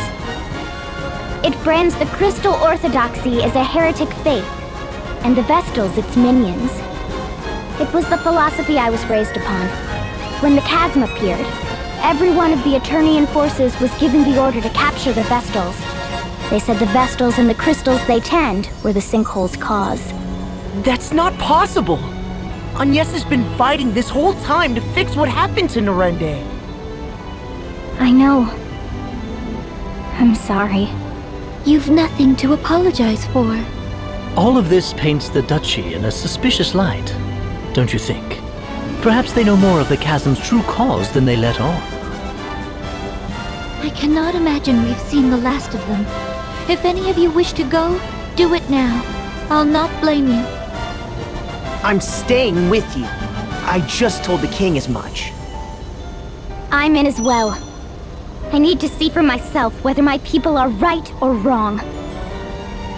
It brands the crystal orthodoxy as a heretic faith, and the Vestals its minions. It was the philosophy I was raised upon. When the chasm appeared, every one of the Eternian forces was given the order to capture the Vestals. They said the Vestals and the crystals they tend were the sinkhole's cause. That's not possible! Agnes has been fighting this whole time to fix what happened to Norende. I know. I'm sorry. You've nothing to apologize for. All of this paints the Duchy in a suspicious light, don't you think? Perhaps they know more of the chasm's true cause than they let on. I cannot imagine we've seen the last of them. If any of you wish to go, do it now. I'll not blame you. I'm staying with you. I just told the king as much. I'm in as well. I need to see for myself whether my people are right or wrong.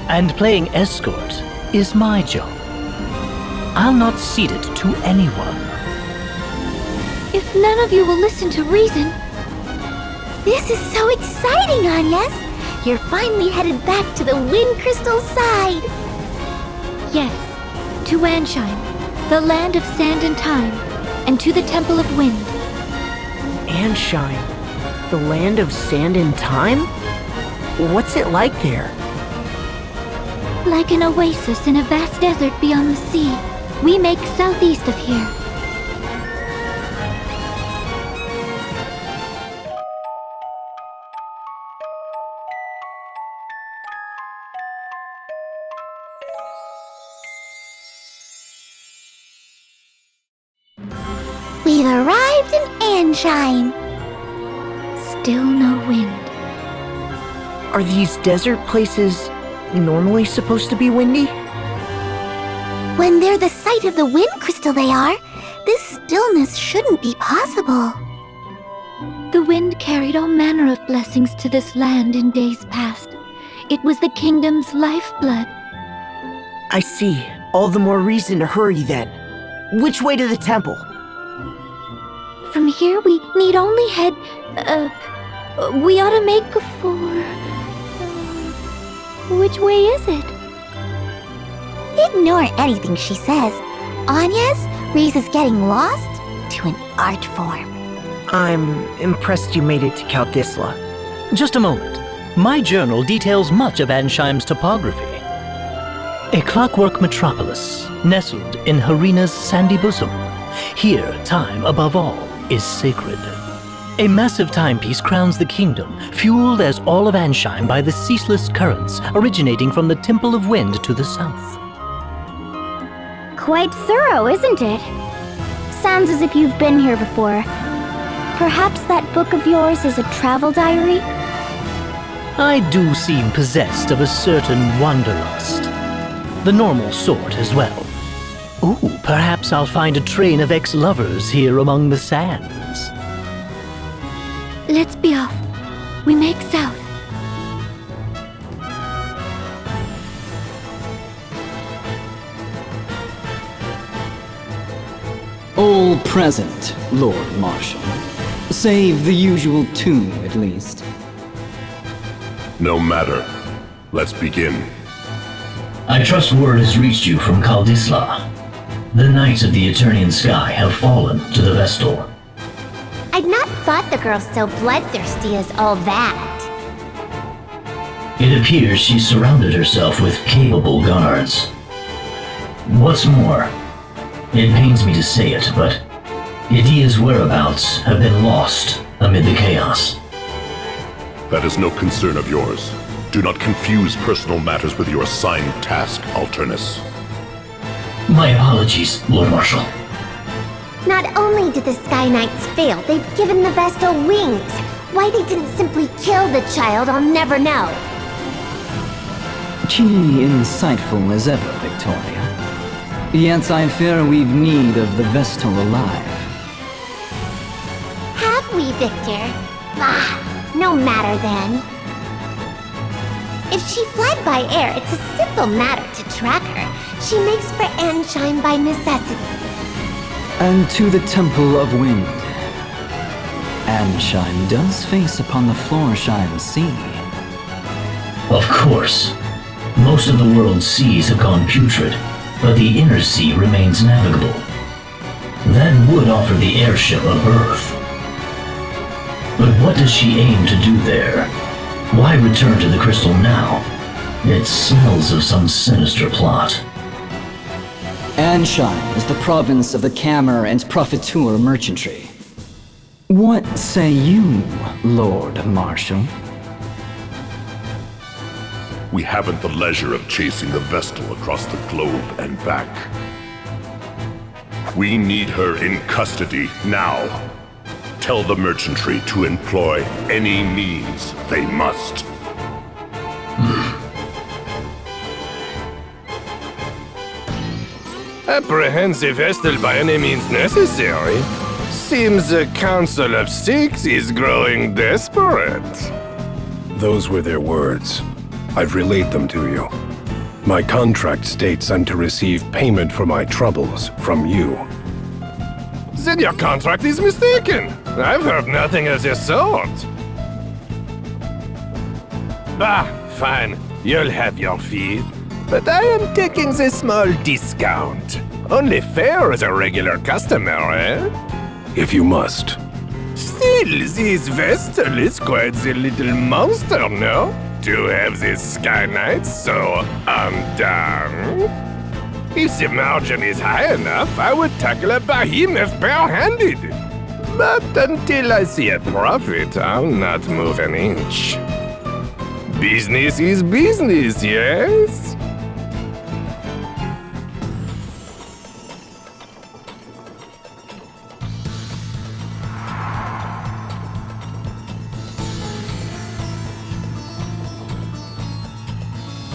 And playing escort is my job. I'll not cede it to anyone. If none of you will listen to reason... This is so exciting, Agnes! You're finally headed back to the Wind Crystal side! Yes, to Anshine, the land of sand and time, and to the Temple of Wind. Anshine, the land of sand and time? What's it like there? Like an oasis in a vast desert beyond the sea, we make southeast of here. We've arrived in Anshine. Still no wind. Are these desert places normally supposed to be windy? When they're the site of the wind crystal they are, this stillness shouldn't be possible. The wind carried all manner of blessings to this land in days past. It was the kingdom's lifeblood. I see. All the more reason to hurry then. Which way to the temple? From here we need only head... we ought to make for... which way is it? Ignore anything she says. Agnes, Reese is getting lost? into an art form. I'm impressed you made it to Kaldisla. Just a moment. My journal details much of Ansheim's topography. A clockwork metropolis, nestled in Harina's sandy bosom. Here, time, above all, is sacred. A massive timepiece crowns the kingdom, fueled as all of Ansheim by the ceaseless currents originating from the Temple of Wind to the south. Quite thorough, isn't it? Sounds as if you've been here before. Perhaps that book of yours is a travel diary? I do seem possessed of a certain wanderlust. The normal sort as well. Ooh, perhaps I'll find a train of ex-lovers here among the sands. Let's be off. We make south. All present, Lord Marshal. Save the usual two, at least. No matter. Let's begin. I trust word has reached you from Kaldisla. The Knights of the Eternian Sky have fallen to the Vestal. I'd not thought the girl so bloodthirsty as all that. It appears she surrounded herself with capable guards. What's more, it pains me to say it, but Idia's whereabouts have been lost amid the chaos. That is no concern of yours. Do not confuse personal matters with your assigned task, Alternus. My apologies, Lord Marshal. Not only did the Sky Knights fail, they've given the Vestal wings. Why they didn't simply kill the child, I'll never know. Keenly insightful as ever, Victoria. Yet I fear we've need of the Vestal alive. Have we, Victor? Ah, no matter then. If she fled by air, it's a simple matter to track her. She makes for Ansheim by necessity. And to the Temple of Wind. Ansheim does face upon the Florsheim Sea. Of course. Most of the world's seas have gone putrid, but the inner sea remains navigable. That would offer the airship a berth. But what does she aim to do there? Why return to the crystal now? It smells of some sinister plot. Ansheim is the province of the Cammer and Profiteur merchantry. What say you, Lord Marshal? We haven't the leisure of chasing the Vestal across the globe and back. We need her in custody now. Tell the merchantry to employ any means they must. Apprehend the Vestal by any means necessary. Seems the Council of Six is growing desperate. Those were their words. I've relayed them to you. My contract states I'm to receive payment for my troubles from you. Then your contract is mistaken. I've heard nothing of the sort. Bah, fine. You'll have your fee. But I am taking the small discount. Only fair as a regular customer, eh? If you must. Still, this Vestal is quite the little monster, no? To have this Sky Knight so undone. If the margin is high enough, I would tackle a behemoth bare-handed. But until I see a profit, I'll not move an inch. Business is business, yes?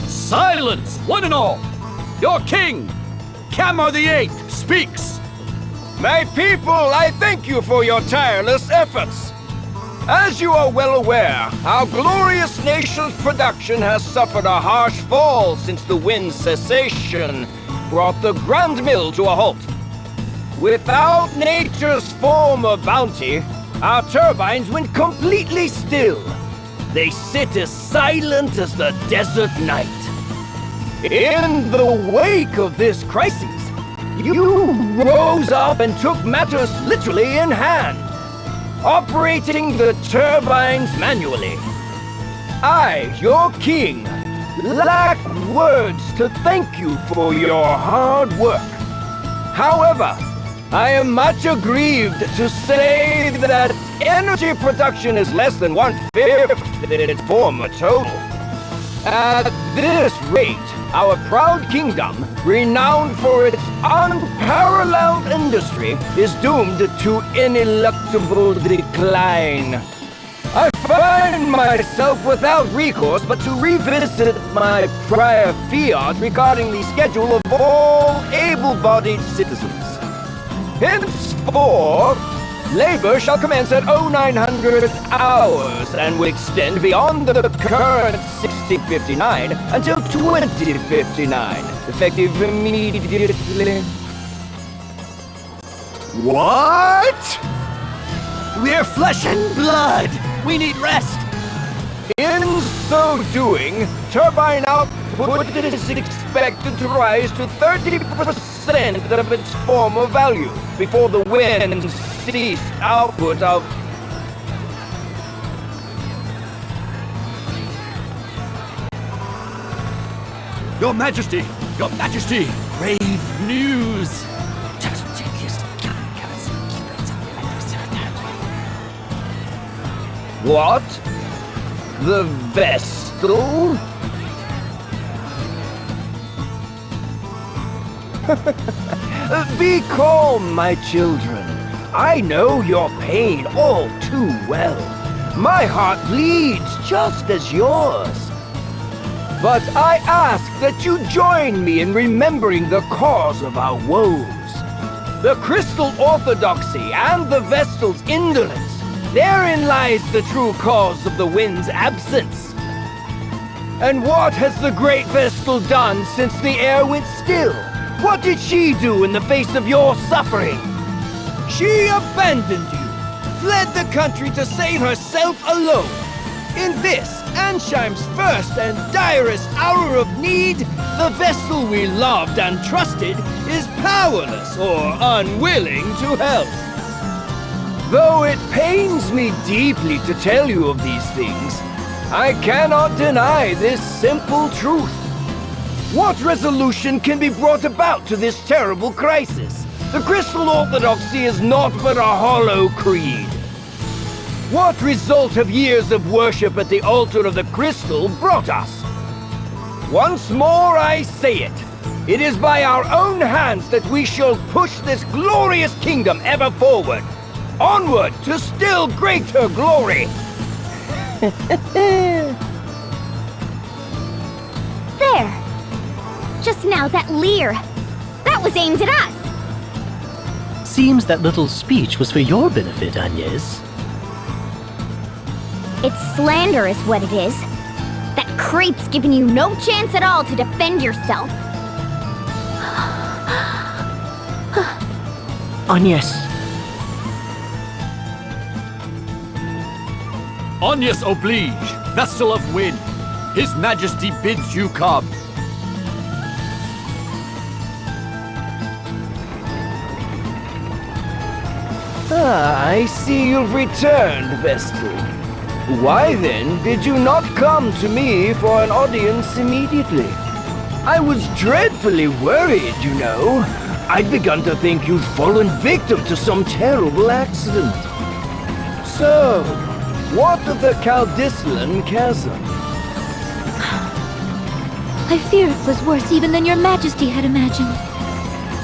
Silence, one and all! Your king, Cammer the Eighth, speaks! My people, I thank you for your tireless efforts. As you are well aware, our glorious nation's production has suffered a harsh fall since the wind's cessation brought the Grand Mill to a halt. Without nature's form of bounty, our turbines went completely still. They sit as silent as the desert night. In the wake of this crisis, You rose up and took matters literally in hand, operating the turbines manually. I, your king, lack words to thank you for your hard work. However, I am much aggrieved to say that energy production is less than 1/5 in its former total. At this rate, our proud kingdom, renowned for its unparalleled industry, is doomed to ineluctable decline. I find myself without recourse but to revisit my prior fiat regarding the schedule of all able-bodied citizens. Henceforth, labor shall commence at 0900 hours and will extend beyond the current 1659 until 2059, effective immediately. What? We're flesh and blood! We need rest! In so doing, turbine output is expected to rise to 30% of its former value before the wind ceased output of... Your Majesty! Your Majesty! Grave news! What? The Vestal? Be calm, my children. I know your pain all too well. My heart bleeds just as yours. But I ask that you join me in remembering the cause of our woes. The crystal orthodoxy and the Vestal's indolence. Therein lies the true cause of the wind's absence. And what has the great Vestal done since the air went still? What did she do in the face of your suffering? She abandoned you, fled the country to save herself alone. In this, Ansheim's first and direst hour of need, the Vestal we loved and trusted is powerless or unwilling to help. Though it pains me deeply to tell you of these things, I cannot deny this simple truth. What resolution can be brought about to this terrible crisis? The Crystal Orthodoxy is naught but a hollow creed. What result have years of worship at the altar of the Crystal brought us? Once more I say it. It is by our own hands that we shall push this glorious kingdom ever forward. Onward to still greater glory! There! Just now, that leer. That was aimed at us! Seems that little speech was for your benefit, Agnes. It's slander is what it is. That creep's giving you no chance at all to defend yourself. Agnes. Agnes oblige, Vestal of Wind. His Majesty bids you come. Ah, I see you've returned, Vestal. Why then did you not come to me for an audience immediately? I was dreadfully worried, you know. I'd begun to think you'd fallen victim to some terrible accident. So, what of the Caldislan Chasm? I fear it was worse even than your Majesty had imagined.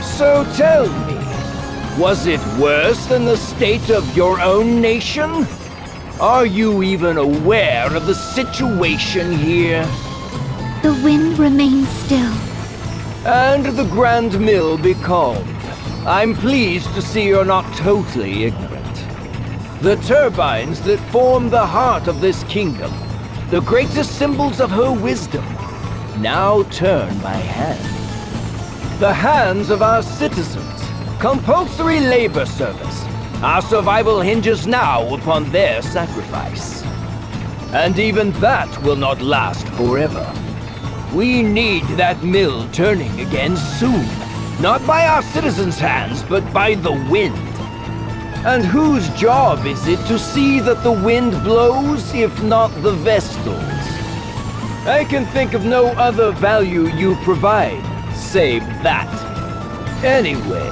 So tell me, was it worse than the state of your own nation? Are you even aware of the situation here? The wind remains still. And the Grand Mill becalmed. I'm pleased to see you're not totally ignorant. The turbines that form the heart of this kingdom, the greatest symbols of her wisdom, now turn by hand. The hands of our citizens, compulsory labor service. Our survival hinges now upon their sacrifice. And even that will not last forever. We need that mill turning again soon. Not by our citizens' hands, but by the wind. And whose job is it to see that the wind blows, if not the Vestals? I can think of no other value you provide, save that. Anyway,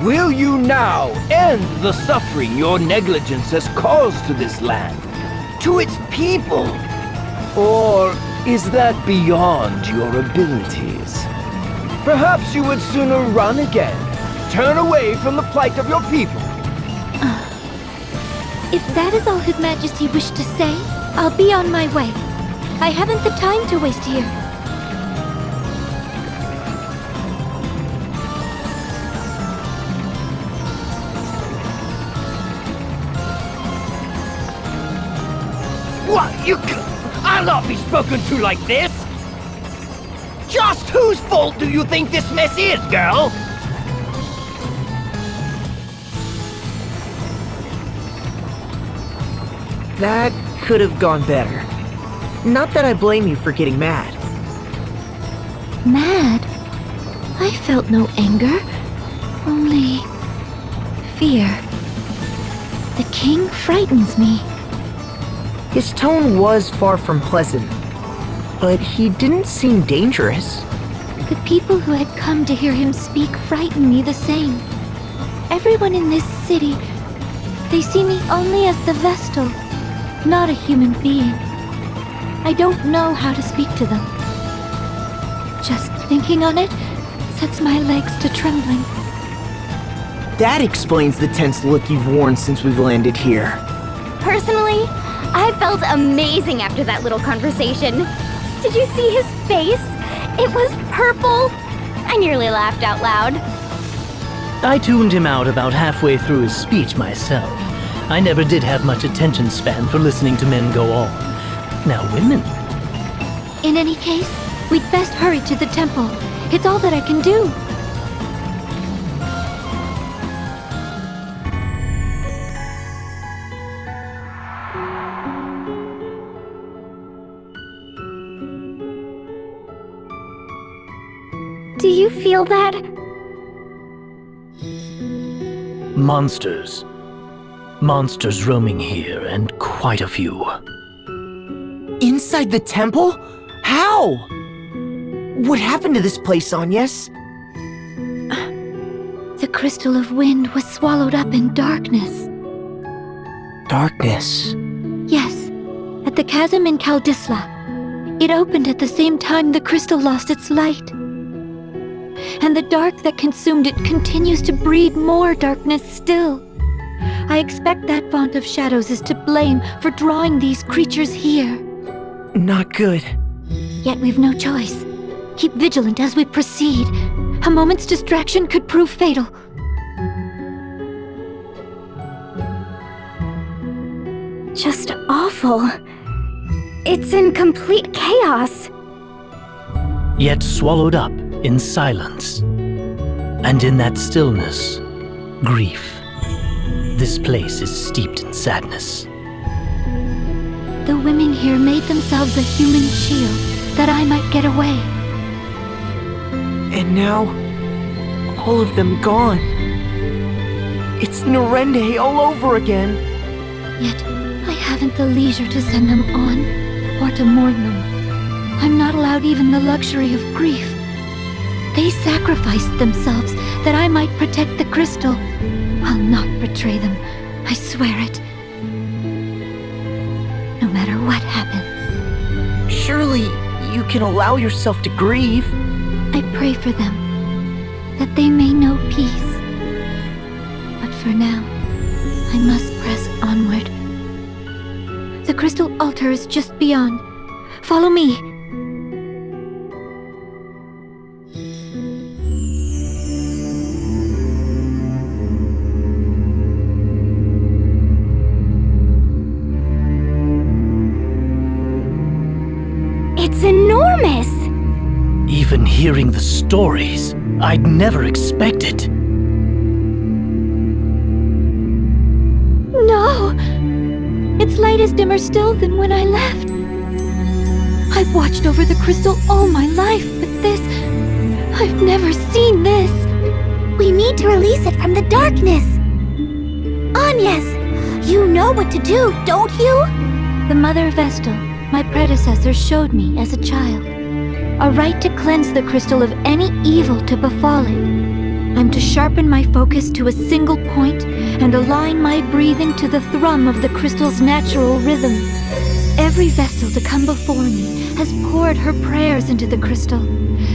will you now end the suffering your negligence has caused to this land, to its people? Or is that beyond your abilities? Perhaps you would sooner run again, turn away from the plight of your people. If that is all His Majesty wished to say, I'll be on my way. I haven't the time to waste here. What? I'll not be spoken to like this! Just whose fault do you think this mess is, girl? That could have gone better. Not that I blame you for getting mad. Mad? I felt no anger, only fear. The king frightens me. His tone was far from pleasant, but he didn't seem dangerous. The people who had come to hear him speak frighten me the same. Everyone in this city, they see me only as the Vestal, not a human being. I don't know how to speak to them. Just thinking on it sets my legs to trembling. That explains the tense look you've worn since we've landed here. Personally, I felt amazing after that little conversation. Did you see his face? It was purple. I nearly laughed out loud. I tuned him out about halfway through his speech myself. I never did have much attention span for listening to men go on. Now women. In any case, we'd best hurry to the temple. It's all that I can do. Do you feel that? Monsters. Monsters roaming here, and quite a few. Inside the temple? How? What happened to this place, Agnes? The crystal of wind was swallowed up in darkness. Darkness? Yes, at the chasm in Kaldisla. It opened at the same time the crystal lost its light. And the dark that consumed it continues to breed more darkness still. I expect that font of shadows is to blame for drawing these creatures here. Not good. Yet we've no choice. Keep vigilant as we proceed. A moment's distraction could prove fatal. Just awful. It's in complete chaos. Yet swallowed up in silence. And in that stillness, grief. This place is steeped in sadness. The women here made themselves a human shield that I might get away. And now, all of them gone. It's Norende all over again. Yet, I haven't the leisure to send them on, or to mourn them. I'm not allowed even the luxury of grief. They sacrificed themselves that I might protect the crystal. I'll not betray them, I swear it. No matter what happens. Surely, you can allow yourself to grieve. I pray for them, that they may know peace. But for now, I must press onward. The crystal altar is just beyond. Follow me. It's enormous! Even hearing the stories, I'd never expect it. No! Its light is dimmer still than when I left. I've watched over the crystal all my life, but this... I've never seen this. We need to release it from the darkness. Agnes, you know what to do, don't you? The Mother Vestal, my predecessor, showed me as a child. A right to cleanse the crystal of any evil to befall it. I'm to sharpen my focus to a single point and align my breathing to the thrum of the crystal's natural rhythm. Every Vestal to come before me has poured her prayers into the crystal.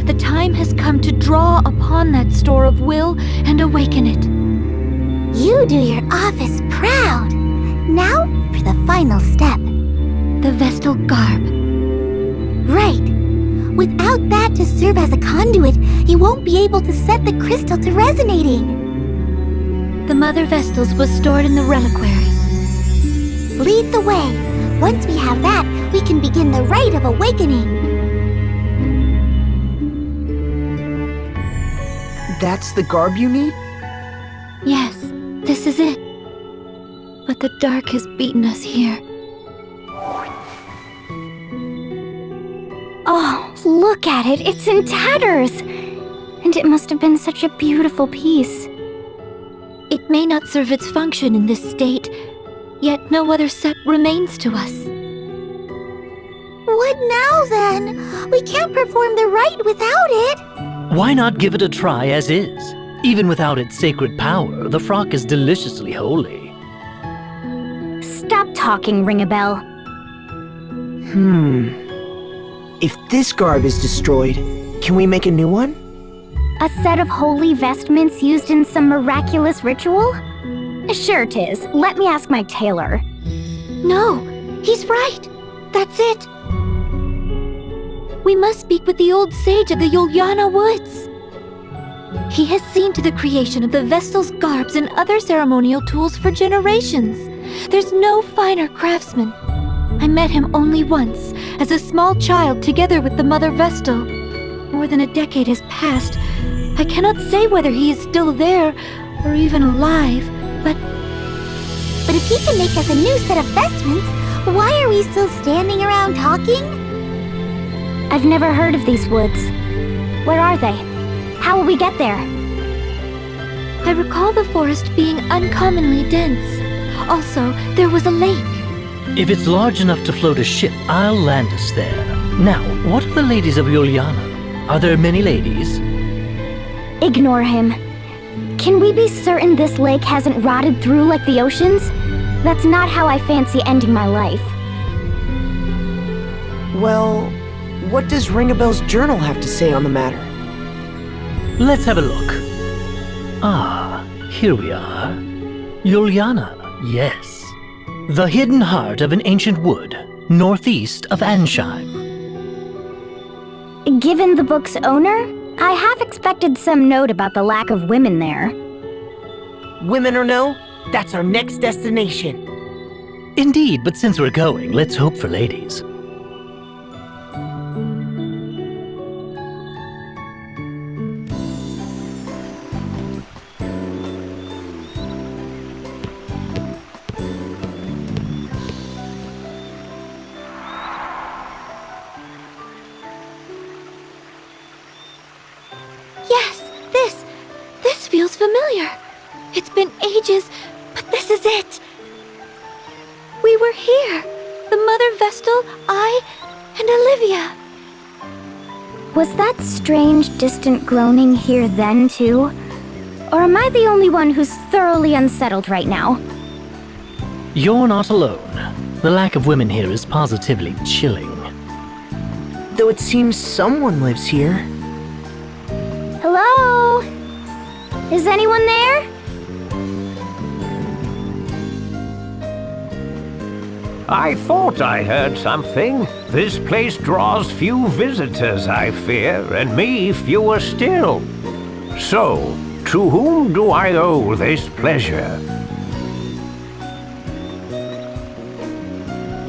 The time has come to draw upon that store of will and awaken it. You do your office proud. Now for the final step. The Vestal garb. Right. Without that to serve as a conduit, you won't be able to set the crystal to resonating. The Mother Vestals was stored in the reliquary. Lead the way. Once we have that, we can begin the rite of awakening. That's the garb you need? Yes, this is it. But the dark has beaten us here. Oh, look at it. It's in tatters. And it must have been such a beautiful piece. It may not serve its function in this state, yet no other set remains to us. What now, then? We can't perform the rite without it. Why not give it a try as is? Even without its sacred power, the frock is deliciously holy. Stop talking, Ring-a-Bell. If this garb is destroyed, can we make a new one? A set of holy vestments used in some miraculous ritual? Sure it is. Let me ask my tailor. No, he's right. That's it. We must speak with the old sage of the Yuliana Woods. He has seen to the creation of the Vestal's garbs and other ceremonial tools for generations. There's no finer craftsman. I met him only once, as a small child together with the Mother Vestal. More than a decade has passed. I cannot say whether he is still there, or even alive, but if he can make us a new set of vestments, why are we still standing around talking? I've never heard of these woods. Where are they? How will we get there? I recall the forest being uncommonly dense. Also, there was a lake. If it's large enough to float a ship, I'll land us there. Now, what of the ladies of Yuliana? Are there many ladies? Ignore him. Can we be certain this lake hasn't rotted through like the oceans? That's not how I fancy ending my life. Well, what does Ring-a-Bell's journal have to say on the matter? Let's have a look. Ah, here we are. Yuliana, yes. The hidden heart of an ancient wood, northeast of Ansheim. Given the book's owner, I have expected some note about the lack of women there. Women or no, that's our next destination. Indeed, but since we're going, let's hope for ladies. This feels familiar. It's been ages, but this is it. We were here. The Mother Vestal, I, and Olivia. Was that strange, distant groaning here then, too? Or am I the only one who's thoroughly unsettled right now? You're not alone. The lack of women here is positively chilling. Though it seems someone lives here. Hello? Is anyone there? I thought I heard something. This place draws few visitors, I fear, and me fewer still. So, to whom do I owe this pleasure?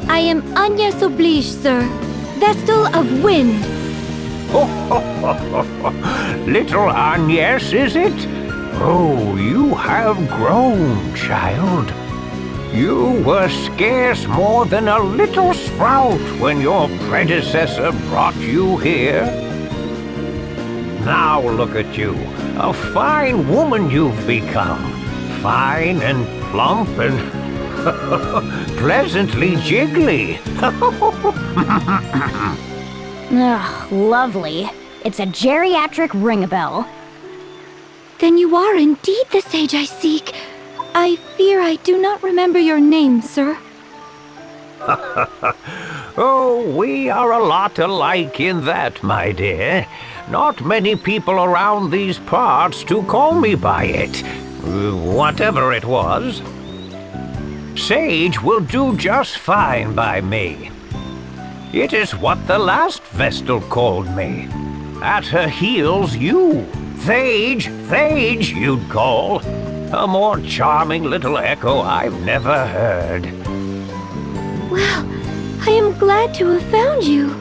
I am Agnes Oblige, sir. Vestal of Wind. Little Agnes, is it? Oh, you have grown, child. You were scarce more than a little sprout when your predecessor brought you here. Now look at you. A fine woman you've become. Fine and plump and pleasantly jiggly. Ugh, lovely. It's a geriatric ring-a-bell. Then you are indeed the sage I seek. I fear I do not remember your name, sir. Oh, we are a lot alike in that, my dear. Not many people around these parts to call me by it. Whatever it was. Sage will do just fine by me. It is what the last Vestal called me. At her heels, you. Thage, you'd call. A more charming little echo I've never heard. Well, I am glad to have found you.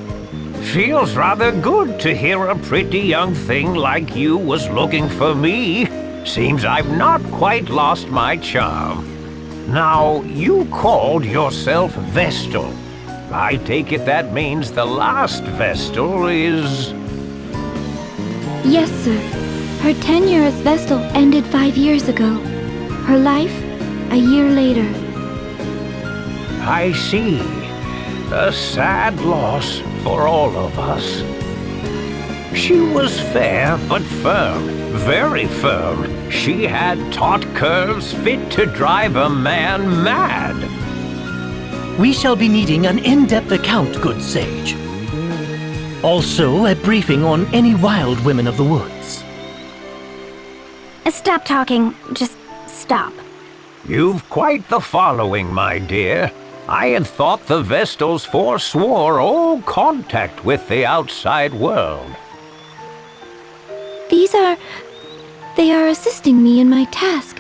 Feels rather good to hear a pretty young thing like you was looking for me. Seems I've not quite lost my charm. Now, you called yourself Vestal. I take it that means the last Vestal is... Yes, sir. Her tenure as Vestal ended 5 years ago. Her life, a year later. I see. A sad loss for all of us. She was fair but firm, very firm. She had taut curves fit to drive a man mad. We shall be needing an in-depth account, good sage. Also, a briefing on any wild women of the woods. Stop talking. Just stop. You've quite the following, my dear. I had thought the Vestals forswore all contact with the outside world. They are assisting me in my task.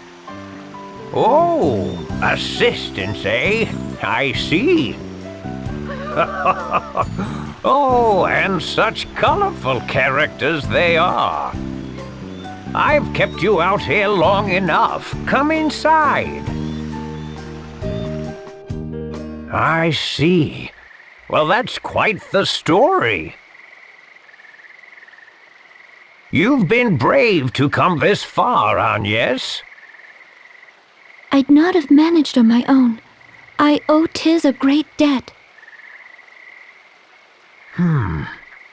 Oh, assistance, eh? I see. Oh, and such colorful characters they are. I've kept you out here long enough. Come inside. I see. Well, that's quite the story. You've been brave to come this far, Agnes. I'd not have managed on my own. I owe Tiz a great debt.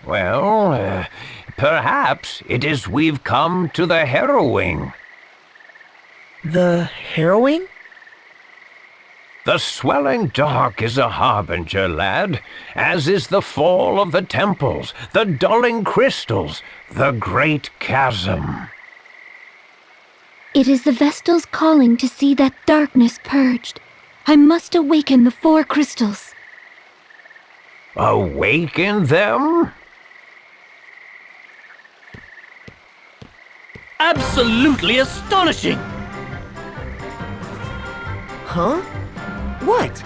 Well, perhaps it is we've come to the harrowing. The harrowing? The swelling dark is a harbinger, lad, as is the fall of the temples, the dulling crystals, the great chasm. It is the Vestal's calling to see that darkness purged. I must awaken the 4 crystals. Awaken them? Absolutely astonishing! Huh? What?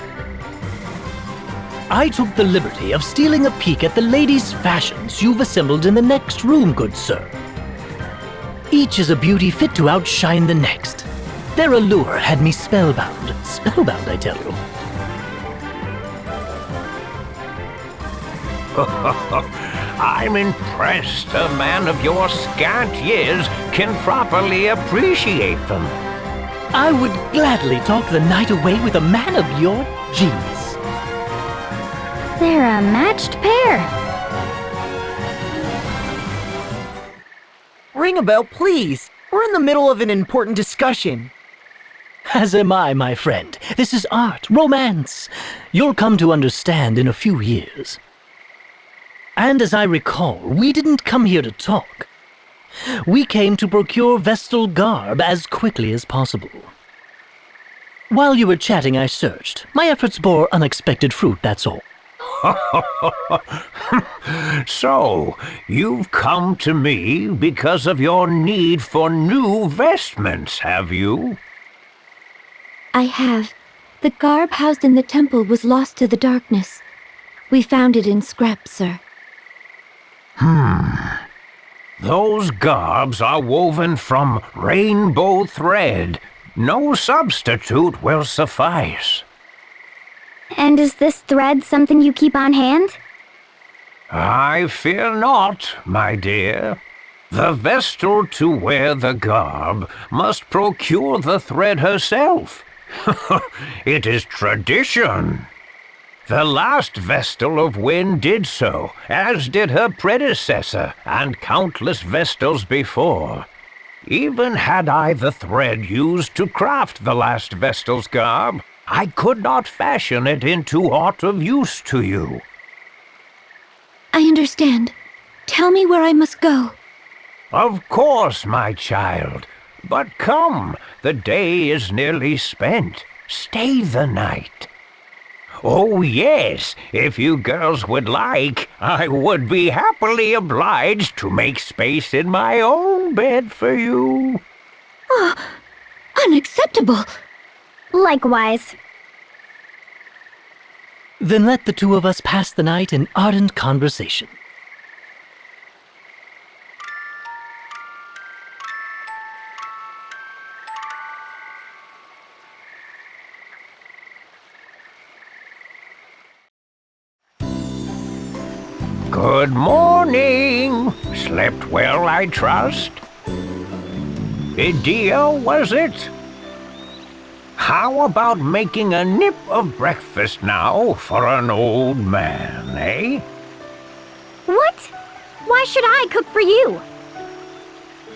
I took the liberty of stealing a peek at the ladies' fashions you've assembled in the next room, good sir. Each is a beauty fit to outshine the next. Their allure had me spellbound. Spellbound, I tell you. I'm impressed a man of your scant years can properly appreciate them. I would gladly talk the night away with a man of your genius. They're a matched pair. Ring a bell, please. We're in the middle of an important discussion. As am I, my friend. This is art, romance. You'll come to understand in a few years. And as I recall, we didn't come here to talk. We came to procure Vestal garb as quickly as possible. While you were chatting, I searched. My efforts bore unexpected fruit, that's all. So, you've come to me because of your need for new vestments, have you? I have. The garb housed in the temple was lost to the darkness. We found it in scrap, sir. Those garbs are woven from rainbow thread. No substitute will suffice. And is this thread something you keep on hand? I fear not, my dear. The Vestal to wear the garb must procure the thread herself. It is tradition. The last Vestal of Wind did so, as did her predecessor and countless Vestals before. Even had I the thread used to craft the last Vestal's garb, I could not fashion it into aught of use to you. I understand. Tell me where I must go. Of course, my child. But come, the day is nearly spent. Stay the night. Oh yes, if you girls would like, I would be happily obliged to make space in my own bed for you. Oh, unacceptable. Likewise. Then let the two of us pass the night in ardent conversation. Good morning. Slept well, I trust? Dear, was it? How about making a nip of breakfast now for an old man, eh? What? Why should I cook for you?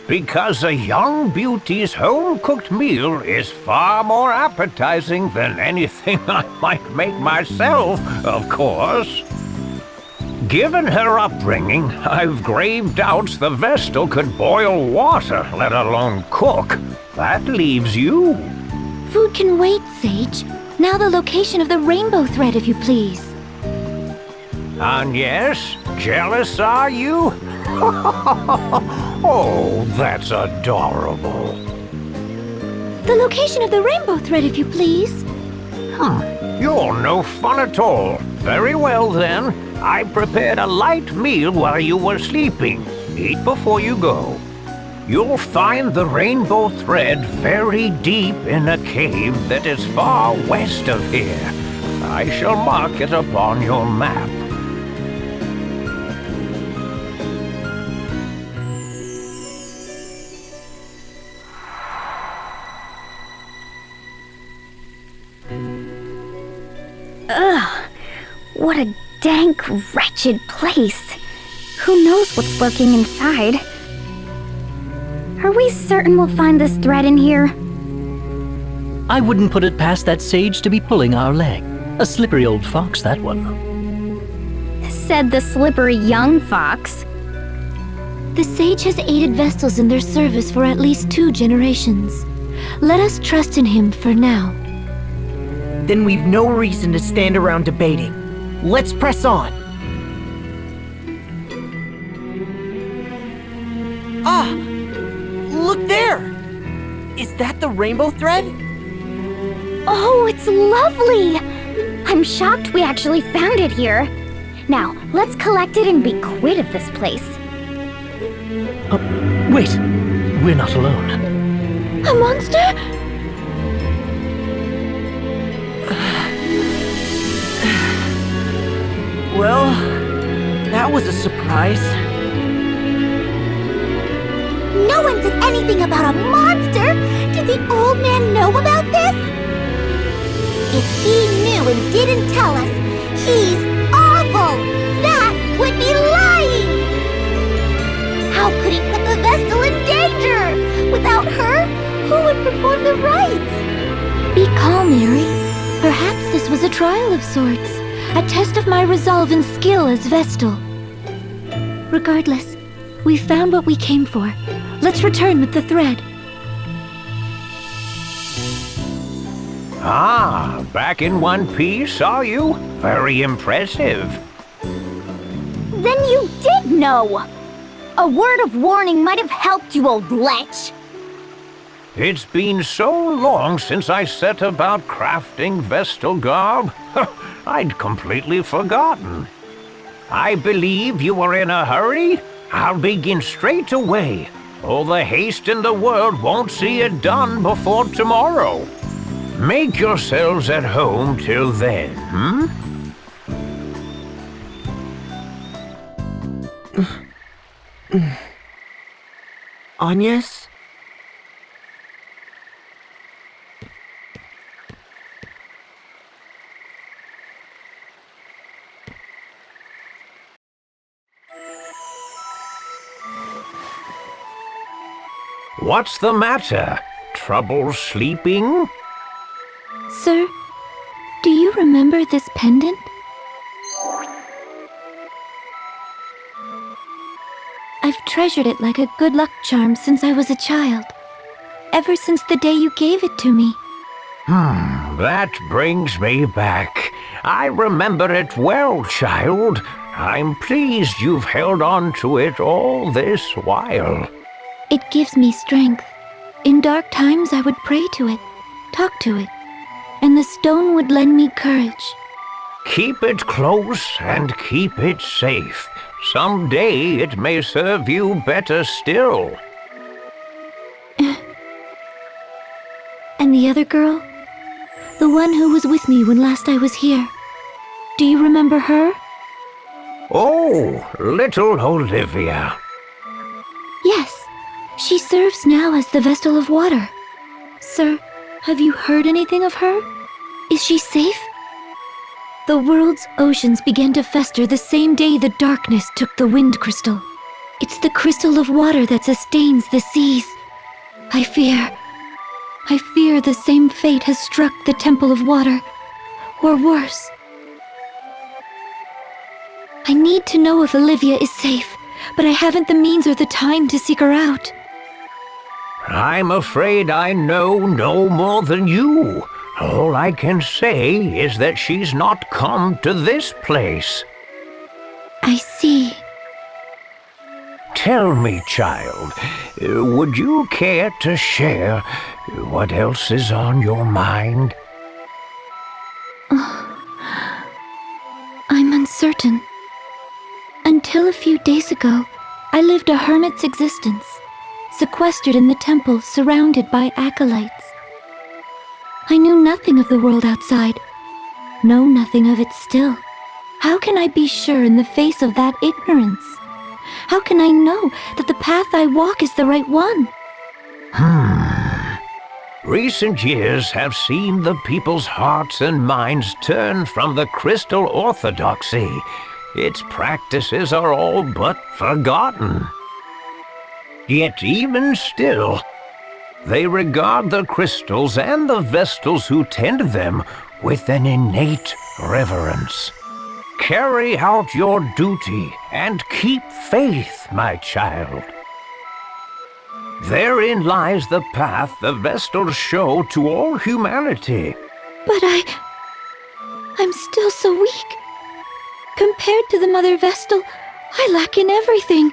Because a young beauty's home-cooked meal is far more appetizing than anything I might make myself, of course. Given her upbringing, I've grave doubts the Vestal could boil water, let alone cook. That leaves you. Food can wait, Sage. Now the location of the rainbow thread, if you please. And yes, jealous are you? Oh, that's adorable. The location of the rainbow thread, if you please. You're no fun at all. Very well, then. I prepared a light meal while you were sleeping. Eat before you go. You'll find the rainbow thread very deep in a cave that is far west of here. I shall mark it upon your map. Ugh, what a dank, wretched place. Who knows what's lurking inside? Are we certain we'll find this thread in here? I wouldn't put it past that sage to be pulling our leg. A slippery old fox, that one. Said the slippery young fox. The sage has aided Vestals in their service for at least 2 generations. Let us trust in him for now. Then we've no reason to stand around debating. Let's press on. Ah! Look there! Is that the rainbow thread? Oh, it's lovely! I'm shocked we actually found it here. Now, let's collect it and be quit of this place. Wait, we're not alone. A monster? Well, that was a surprise. No one said anything about a monster! Did the old man know about this? If he knew and didn't tell us, he's awful! That would be lying! How could he put the Vestal in danger? Without her, who would perform the rites? Be calm, Mary. Perhaps this was a trial of sorts. A test of my resolve and skill as Vestal. Regardless, we found what we came for. Let's return with the thread. Ah, back in one piece, are you? Very impressive. Then you did know! A word of warning might have helped you, old lech. It's been so long since I set about crafting Vestal garb, I'd completely forgotten. I believe you were in a hurry? I'll begin straight away. All the haste in the world won't see it done before tomorrow. Make yourselves at home till then, Agnes? What's the matter? Trouble sleeping? Sir, do you remember this pendant? I've treasured it like a good luck charm since I was a child. Ever since the day you gave it to me. That brings me back. I remember it well, child. I'm pleased you've held on to it all this while. It gives me strength. In dark times I would pray to it, talk to it, and the stone would lend me courage. Keep it close and keep it safe. Someday it may serve you better still. And the other girl? The one who was with me when last I was here. Do you remember her? Oh, little Olivia. Yes, she serves now as the Vestal of Water. Sir, have you heard anything of her? Is she safe? The world's oceans began to fester the same day the darkness took the wind crystal. It's the crystal of water that sustains the seas. I fear the same fate has struck the Temple of Water, or worse. I need to know if Olivia is safe, but I haven't the means or the time to seek her out. I'm afraid I know no more than you. All I can say is that she's not come to this place. I see. Tell me, child, would you care to share what else is on your mind? I'm uncertain. Until a few days ago, I lived a hermit's existence, sequestered in the temple, surrounded by acolytes. I knew nothing of the world outside, know nothing of it still. How can I be sure in the face of that ignorance? How can I know that the path I walk is the right one? Recent years have seen the people's hearts and minds turn from the crystal orthodoxy. Its practices are all but forgotten. Yet even still, they regard the crystals and the vestals who tend them with an innate reverence. Carry out your duty and keep faith, my child. Therein lies the path the vestals show to all humanity. But I'm still so weak. Compared to the Mother Vestal, I lack in everything.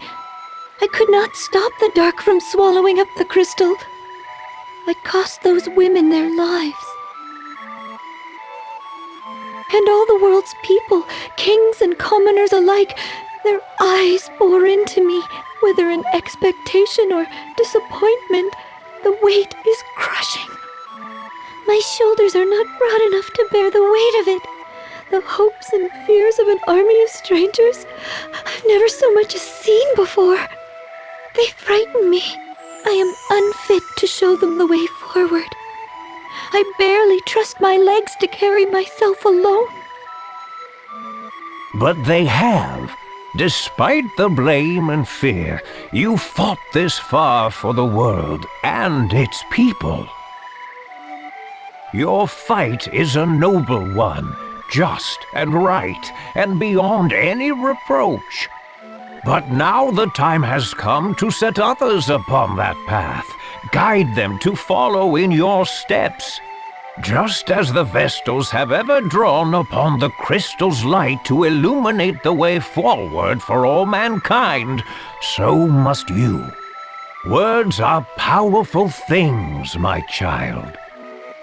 I could not stop the dark from swallowing up the crystal. I cost those women their lives. And all the world's people, kings and commoners alike, their eyes bore into me, whether in expectation or disappointment. The weight is crushing. My shoulders are not broad enough to bear the weight of it. The hopes and fears of an army of strangers I've never so much as seen before. They frighten me. I am unfit to show them the way forward. I barely trust my legs to carry myself alone. But they have. Despite the blame and fear, you fought this far for the world and its people. Your fight is a noble one, just and right, and beyond any reproach. But now the time has come to set others upon that path, guide them to follow in your steps. Just as the Vestals have ever drawn upon the crystal's light to illuminate the way forward for all mankind, so must you. Words are powerful things, my child.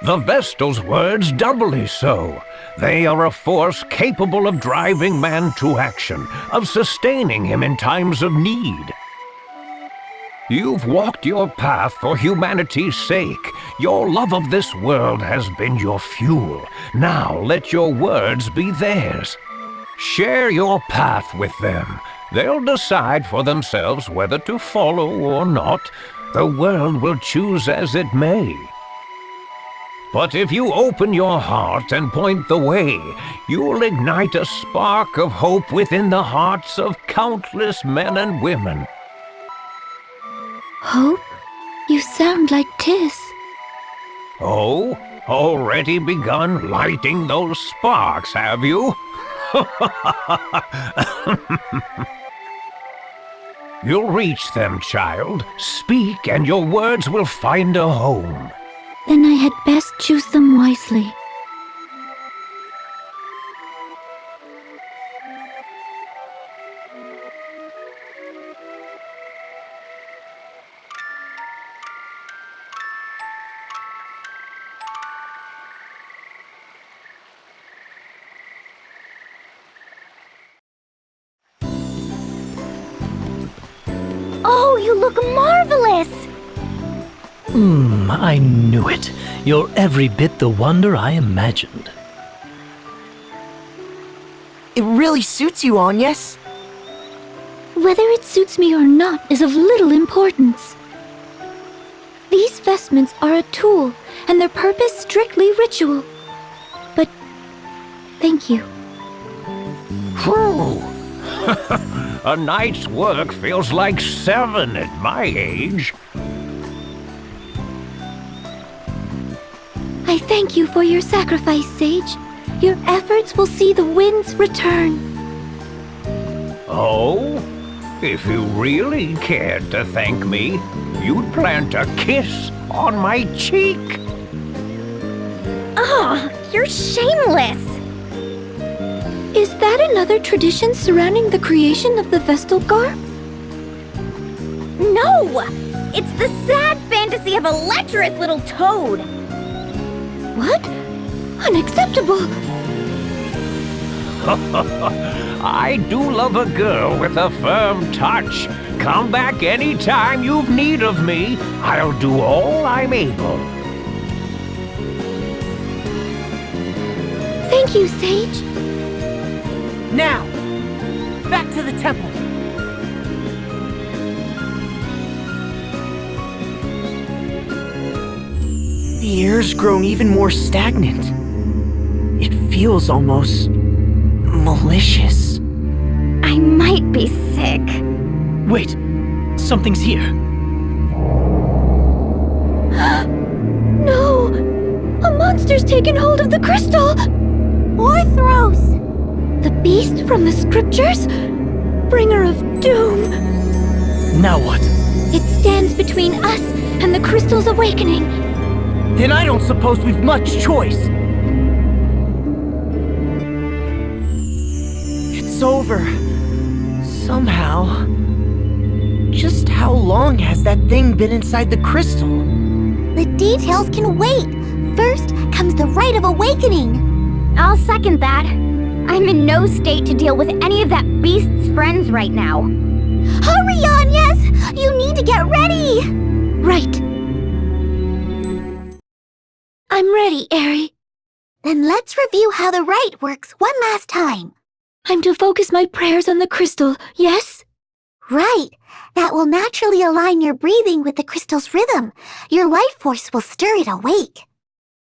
The Vestal's words doubly so. They are a force capable of driving man to action, of sustaining him in times of need. You've walked your path for humanity's sake. Your love of this world has been your fuel. Now let your words be theirs. Share your path with them. They'll decide for themselves whether to follow or not. The world will choose as it may. But if you open your heart and point the way, you'll ignite a spark of hope within the hearts of countless men and women. Hope? You sound like Tis. Oh, already begun lighting those sparks, have you? You'll reach them, child. Speak, and your words will find a home. Then I had best choose them wisely. Oh, you look marvelous! I knew it. You're every bit the wonder I imagined. It really suits you, Agnes. Whether it suits me or not is of little importance. These vestments are a tool, and their purpose strictly ritual. But thank you. Whew! A night's work feels like 7 at my age. I thank you for your sacrifice, Sage. Your efforts will see the winds return. Oh? If you really cared to thank me, you'd plant a kiss on my cheek. Oh, you're shameless! Is that another tradition surrounding the creation of the Vestal garb? No! It's the sad fantasy of a lecherous little toad! What? Unacceptable! I do love a girl with a firm touch. Come back any time you've need of me. I'll do all I'm able. Thank you, Sage. Now, back to the temple. The air's grown even more stagnant. It feels almost malicious. I might be sick. Wait, something's here. No! A monster's taken hold of the crystal! Orthros! The beast from the scriptures? Bringer of doom! Now what? It stands between us and the crystal's awakening. Then I don't suppose we've much choice. It's over. Somehow. Just how long has that thing been inside the crystal? The details can wait. First comes the rite of awakening. I'll second that. I'm in no state to deal with any of that beast's friends right now. Hurry on, yes! You need to get ready! Right. I'm ready, Aerie. Then let's review how the rite works one last time. I'm to focus my prayers on the crystal, yes? Right. That will naturally align your breathing with the crystal's rhythm. Your life force will stir it awake.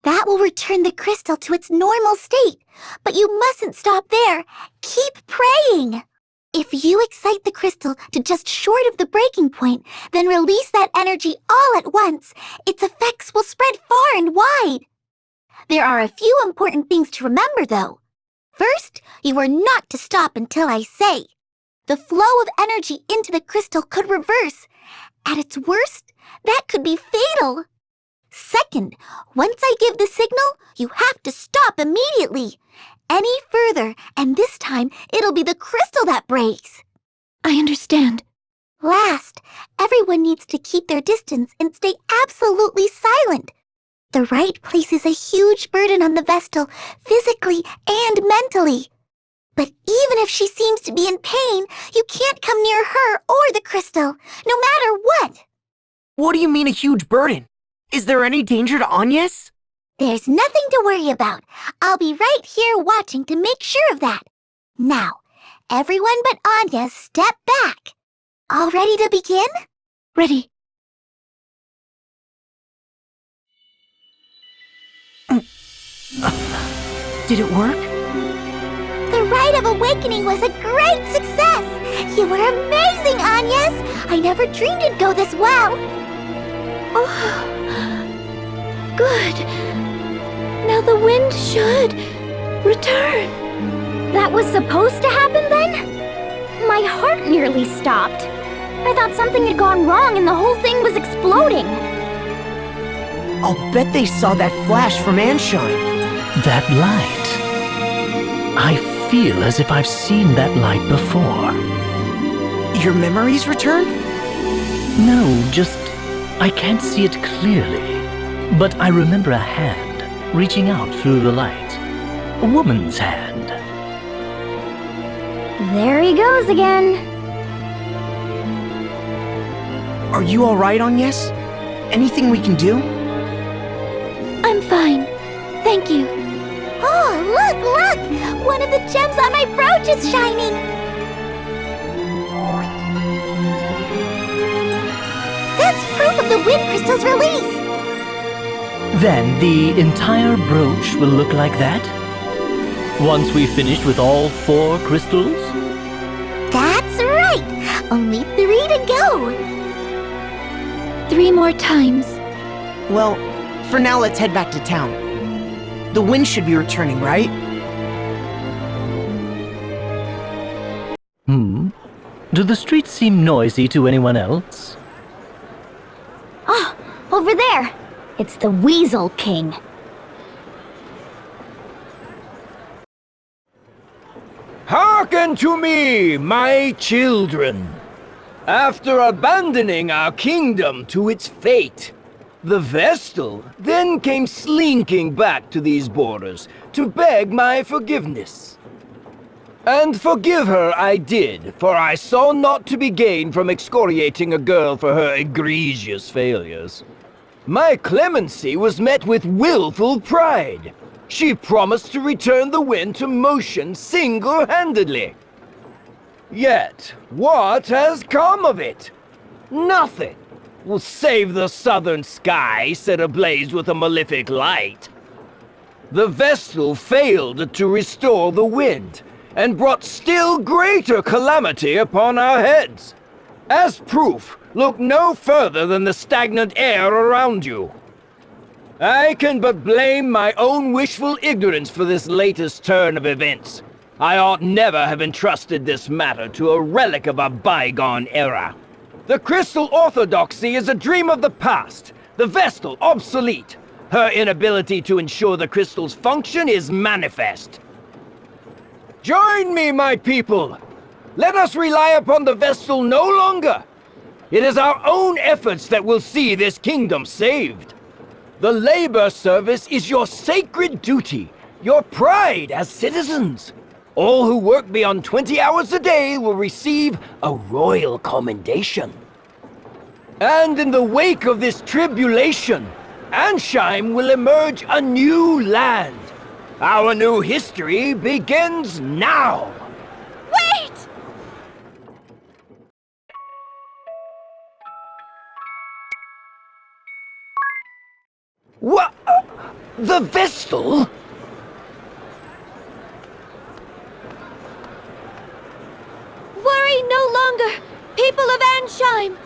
That will return the crystal to its normal state. But you mustn't stop there. Keep praying. If you excite the crystal to just short of the breaking point, then release that energy all at once, its effects will spread far and wide. There are a few important things to remember, though. First, you are not to stop until I say. The flow of energy into the crystal could reverse. At its worst, that could be fatal. Second, once I give the signal, you have to stop immediately. Any further, and this time it'll be the crystal that breaks. I understand. Last, everyone needs to keep their distance and stay absolutely silent. The rite places a huge burden on the Vestal, physically and mentally. But even if she seems to be in pain, you can't come near her or the crystal, no matter what. What do you mean a huge burden? Is there any danger to Agnes? There's nothing to worry about. I'll be right here watching to make sure of that. Now, everyone but Anya step back. All ready to begin? Ready. Did it work? The Rite of Awakening was a great success! You were amazing, Agnes! I never dreamed it'd go this well! Oh, good. Now the wind should return. That was supposed to happen then? My heart nearly stopped. I thought something had gone wrong and the whole thing was exploding. I'll bet they saw that flash from Anshine. That light. I feel as if I've seen that light before. Your memories return? No, just I can't see it clearly. But I remember a hand reaching out through the light. A woman's hand. There he goes again. Are you alright, Agnes? Anything we can do? I'm fine. Thank you. Oh, look! One of the gems on my brooch is shining! That's proof of the wind crystal's release! Then the entire brooch will look like that? Once we've finished with all 4 crystals? That's right! Only 3 to go! 3 more times. Well, for now let's head back to town. The wind should be returning, right? Do the streets seem noisy to anyone else? Oh, over there. It's the Weasel King. Hearken to me, my children. After abandoning our kingdom to its fate, the Vestal then came slinking back to these borders to beg my forgiveness. And forgive her I did, for I saw naught to be gained from excoriating a girl for her egregious failures. My clemency was met with willful pride. She promised to return the wind to motion single-handedly. Yet, what has come of it? Nothing. Will save the southern sky set ablaze with a malefic light. The Vestal failed to restore the wind, and brought still greater calamity upon our heads. As proof, look no further than the stagnant air around you. I can but blame my own wishful ignorance for this latest turn of events. I ought never have entrusted this matter to a relic of a bygone era. The crystal orthodoxy is a dream of the past, the Vestal obsolete. Her inability to ensure the crystal's function is manifest. Join me, my people! Let us rely upon the Vestal no longer! It is our own efforts that will see this kingdom saved. The labor service is your sacred duty, your pride as citizens. All who work beyond 20 hours a day will receive a royal commendation. And in the wake of this tribulation, Ansheim will emerge a new land. Our new history begins now! Wait! What? The Vestal? Worry no longer, people of Ansheim.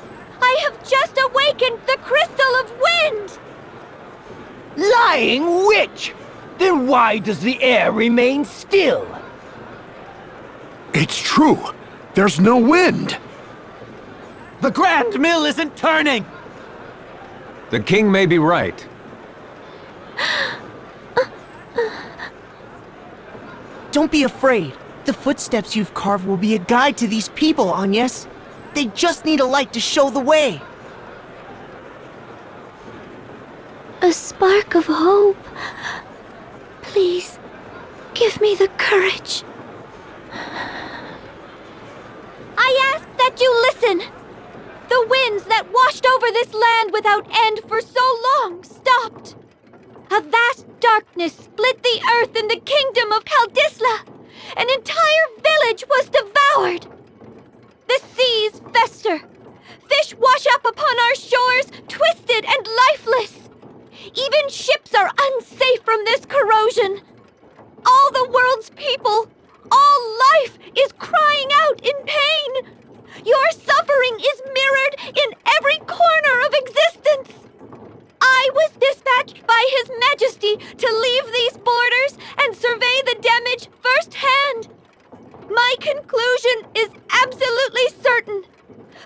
I have just awakened the Crystal of Wind! Lying witch! Then why does the air remain still? It's true. There's no wind. The Grand Mill isn't turning! The king may be right. Don't be afraid. The footsteps you've carved will be a guide to these people, Agnes. They just need a light to show the way. A spark of hope. Please, give me the courage. I ask that you listen. The winds that washed over this land without end for so long stopped. A vast darkness split the earth and the kingdom of Kaldisla. An entire village was devoured! The seas fester. Fish wash up upon our shores, twisted and lifeless. Even ships are unsafe from this corrosion. All the world's people, all life is crying out in pain. Your suffering is mirrored in every corner of existence. I was dispatched by His Majesty to leave these borders and survey the damage firsthand. My conclusion is absolutely certain.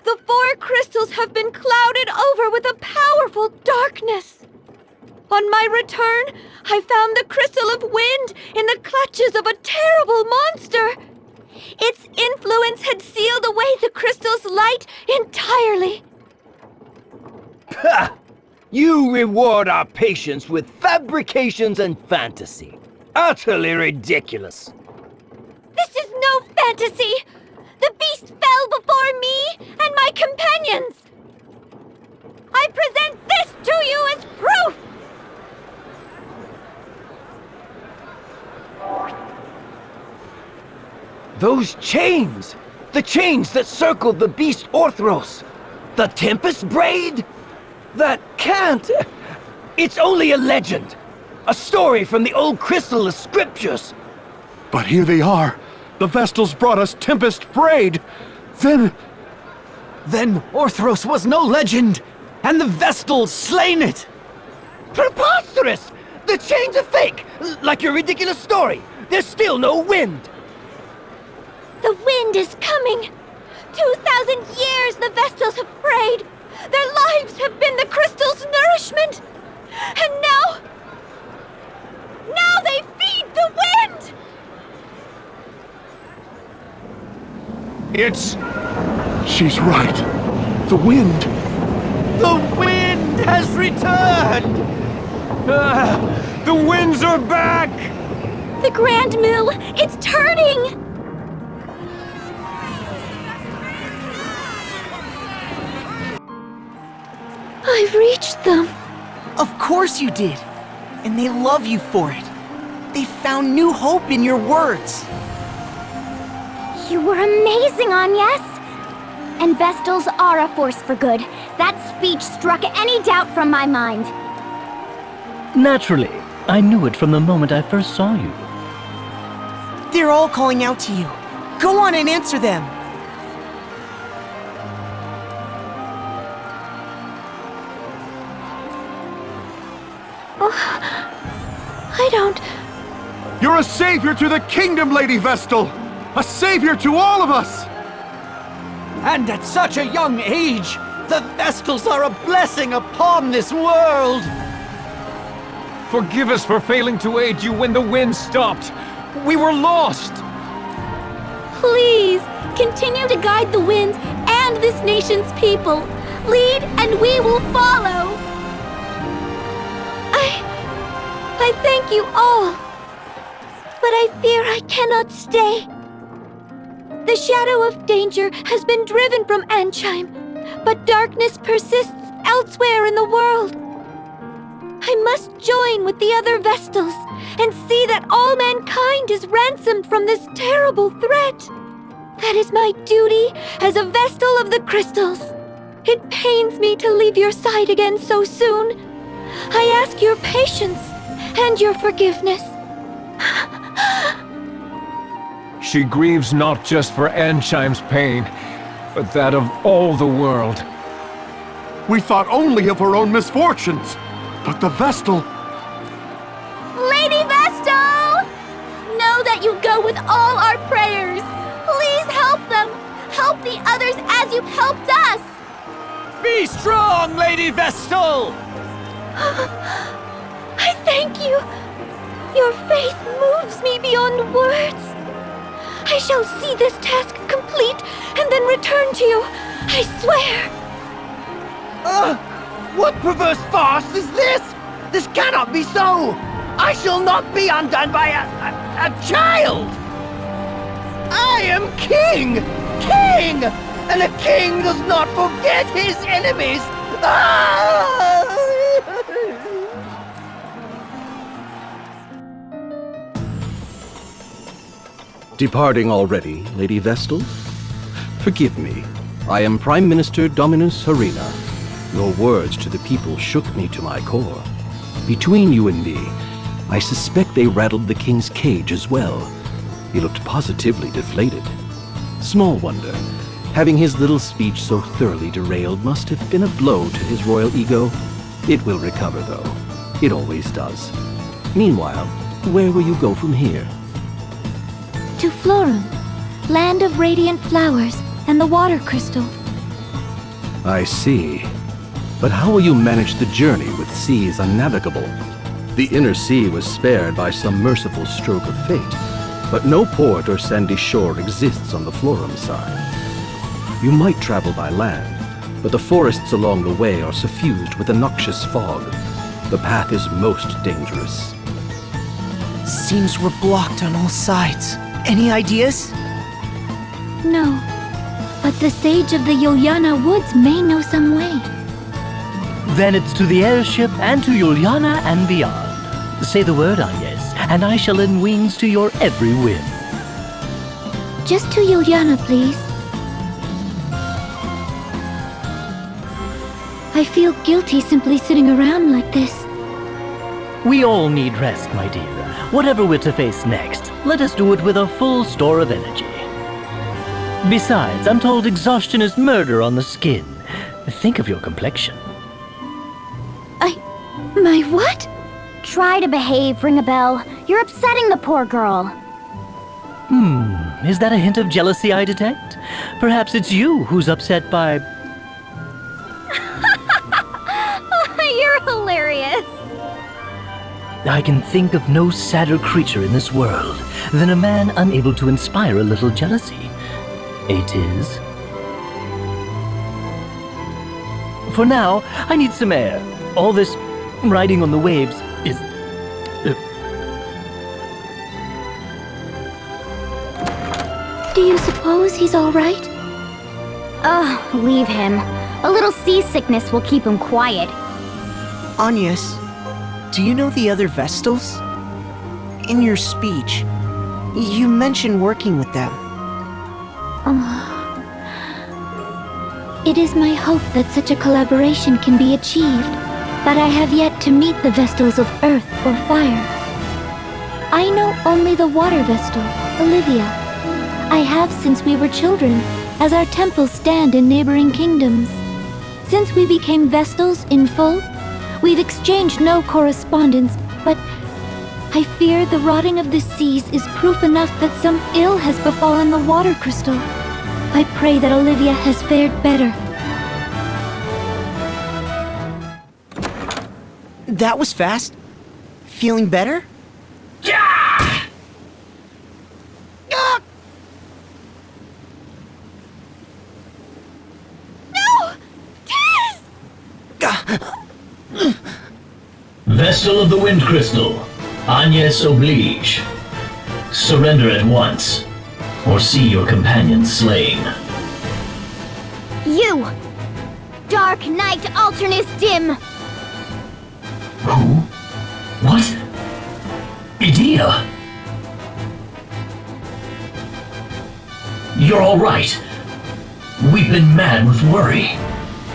The 4 crystals have been clouded over with a powerful darkness. On my return, I found the crystal of wind in the clutches of a terrible monster. Its influence had sealed away the crystal's light entirely. Ha! You reward our patience with fabrications and fantasy. Utterly ridiculous. This is no fantasy! The beast fell before me and my companions! I present this to you as proof! Those chains! The chains that circled the beast Orthros! The Tempest Braid? That can't... It's only a legend! A story from the old crystalline scriptures! But here they are! The Vestals brought us Tempest Braid! Then Orthros was no legend, and the Vestals slain it! Preposterous! The chains are fake! Like your ridiculous story! There's still no wind! The wind is coming! 2,000 years the Vestals have prayed! Their lives have been the crystal's nourishment! And now they feed the wind! She's right. The wind. The wind has returned! The winds are back! The Grand Mill, it's turning! I've reached them. Of course you did. And they love you for it. They found new hope in your words. You were amazing, Agnes! And Vestals are a force for good. That speech struck any doubt from my mind. Naturally. I knew it from the moment I first saw you. They're all calling out to you. Go on and answer them. I don't... You're a savior to the kingdom, Lady Vestal! A savior to all of us! And at such a young age, the Vestals are a blessing upon this world! Forgive us for failing to aid you when the wind stopped. We were lost! Please, continue to guide the winds and this nation's people. Lead and we will follow. I thank you all. But I fear I cannot stay. The shadow of danger has been driven from Ansheim, but darkness persists elsewhere in the world. I must join with the other Vestals and see that all mankind is ransomed from this terrible threat. That is my duty as a Vestal of the Crystals. It pains me to leave your side again so soon. I ask your patience and your forgiveness. She grieves not just for Ansheim's pain, but that of all the world. We thought only of her own misfortunes, but the Vestal... Lady Vestal! Know that you go with all our prayers. Please help them. Help the others as you've helped us. Be strong, Lady Vestal! I thank you. Your faith moves me beyond words. I shall see this task complete and then return to you. I swear. What perverse farce is this? This cannot be so! I shall not be undone by a child! I am king! King! And a king does not forget his enemies! Ah! Departing already, Lady Vestal? Forgive me. I am Prime Minister Dominus Harina. Your words to the people shook me to my core. Between you and me, I suspect they rattled the king's cage as well. He looked positively deflated. Small wonder. Having his little speech so thoroughly derailed must have been a blow to his royal ego. It will recover, though. It always does. Meanwhile, where will you go from here? To Florum, land of radiant flowers and the water crystal. I see. But how will you manage the journey with seas unnavigable? The inner sea was spared by some merciful stroke of fate, but no port or sandy shore exists on the Florum side. You might travel by land, but the forests along the way are suffused with a noxious fog. The path is most dangerous. Seems we're blocked on all sides. Any ideas? No, but the sage of the Yuliana Woods may know some way. Then it's to the airship and to Yuliana and beyond. Say the word, Agnes, and I shall lend wings to your every whim. Just to Yuliana, please. I feel guilty simply sitting around like this. We all need rest, my dear. Whatever we're to face next, let us do it with a full store of energy. Besides, I'm told exhaustion is murder on the skin. Think of your complexion. My what? Try to behave, Ring a Bell. You're upsetting the poor girl. Is that a hint of jealousy I detect? Perhaps it's you who's upset by... You're hilarious. I can think of no sadder creature in this world than a man unable to inspire a little jealousy. It is. For now, I need some air. All this riding on the waves is... Do you suppose he's all right? Leave him. A little seasickness will keep him quiet. Agnes, do you know the other Vestals? In your speech, you mentioned working with them. It is my hope that such a collaboration can be achieved, but I have yet to meet the Vestals of Earth or Fire. I know only the Water Vestal, Olivia. I have since we were children, as our temples stand in neighboring kingdoms. Since we became Vestals in full, we've exchanged no correspondence, but I fear the rotting of the seas is proof enough that some ill has befallen the water crystal. I pray that Olivia has fared better. That was fast. Feeling better? Yeah! No! Vestal of the Wind Crystal, Agnes oblige. Surrender at once, or see your companion slain. You! Dark Knight Alternus Dim! Who? What? Idea? You're all right. We've been mad with worry.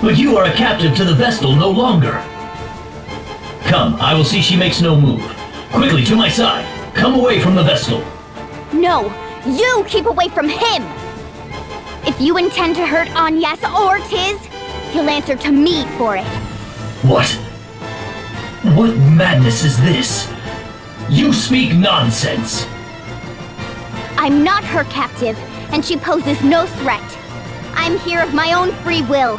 But you are a captive to the Vestal no longer. Come, I will see she makes no move. Quickly, to my side. Come away from the Vestal. No! You keep away from him! If you intend to hurt Agnes or Tiz, he'll answer to me for it. What? What madness is this? You speak nonsense. I'm not her captive, and she poses no threat. I'm here of my own free will.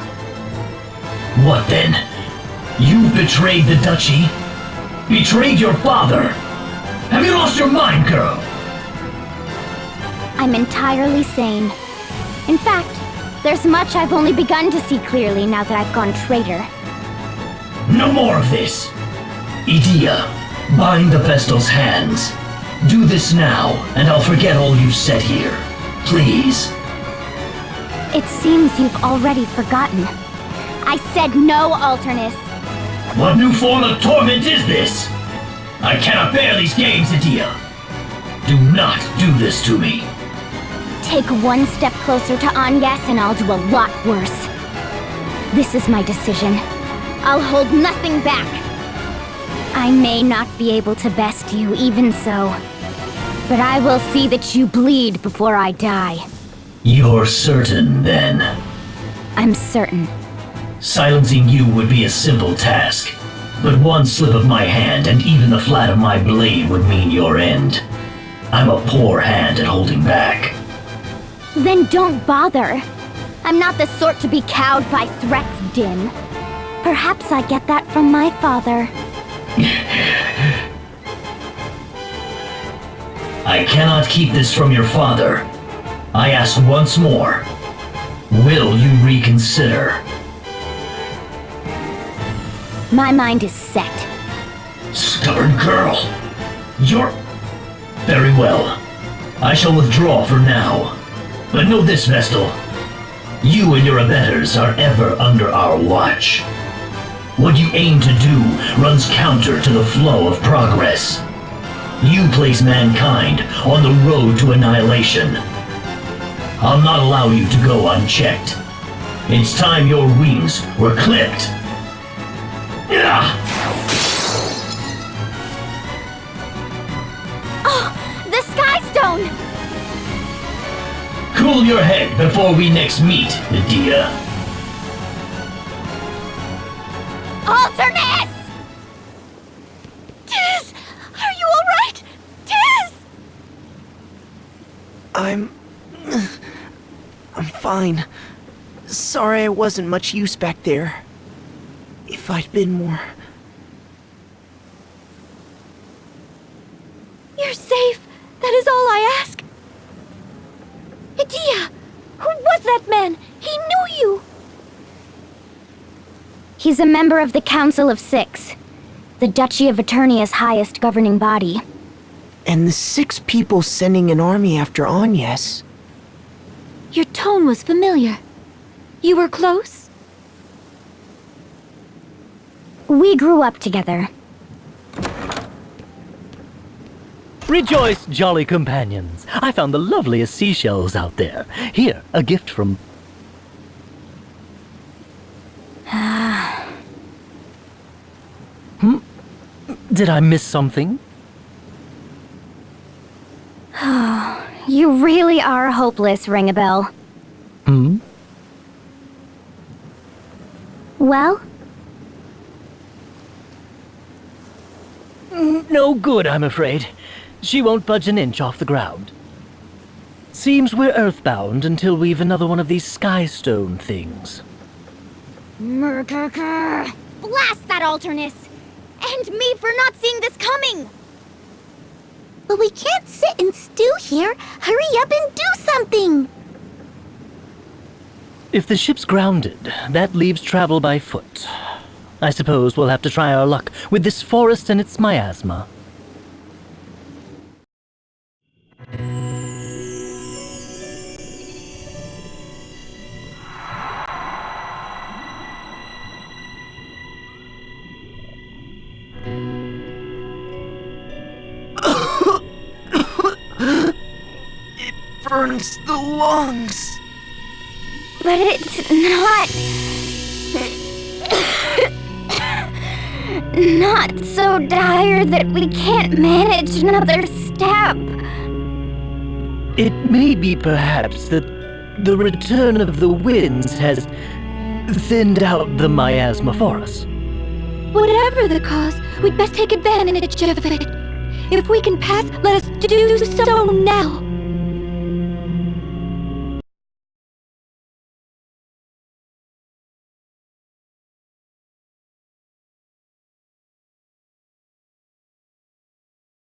What then? You betrayed the Duchy? Betrayed your father? Have you lost your mind, girl? I'm entirely sane. In fact, there's much I've only begun to see clearly now that I've gone traitor. No more of this! Idea, bind the Vestal's hands. Do this now, and I'll forget all you said here. Please. It seems you've already forgotten. I said no, Alternus. What new form of torment is this? I cannot bear these games, Idea. Do not do this to me. take one step closer to Anyas and I'll do a lot worse. This is my decision. I'll hold nothing back. I may not be able to best you, even so. But I will see that you bleed before I die. You're certain, then? I'm certain. Silencing you would be a simple task. But one slip of my hand and even the flat of my blade would mean your end. I'm a poor hand at holding back. Then don't bother. I'm not the sort to be cowed by threats, Dim. Perhaps I get that from my father. I cannot keep this from your father. I ask once more. Will you reconsider? My mind is set. Stubborn girl. You're... Very well. I shall withdraw for now. But know this, Vestal. You and your abettors are ever under our watch. What you aim to do runs counter to the flow of progress. You place mankind on the road to annihilation. I'll not allow you to go unchecked. It's time your wings were clipped. Oh, the Sky Stone! Cool your head before we next meet, Medea. Alternate! Tiz! Are you alright? Tiz! I'm fine. Sorry I wasn't much use back there. If I'd been more... You're safe. That is all I ask. Medea! Who was that man? He knew you! He's a member of the Council of Six, the Duchy of Eternia's highest governing body. And the 6 people sending an army after Anyas. Your tone was familiar. You were close? We grew up together. Rejoice, jolly companions. I found the loveliest seashells out there. Here, a gift from... Did I miss something? Oh, you really are hopeless, Ring-a-Bell. Well? No good, I'm afraid. She won't budge an inch off the ground. Seems we're earthbound until we've another one of these sky stone things. Murder! Blast that alternate! And me for not seeing this coming! But we can't sit and stew here. Hurry up and do something! If the ship's grounded, that leaves travel by foot. I suppose we'll have to try our luck with this forest and its miasma. It burns the lungs. But it's not... not so dire that we can't manage another step. It may be perhaps that the return of the winds has thinned out the miasma for us. Whatever the cause, we'd best take advantage of it. If we can pass, let us do so now.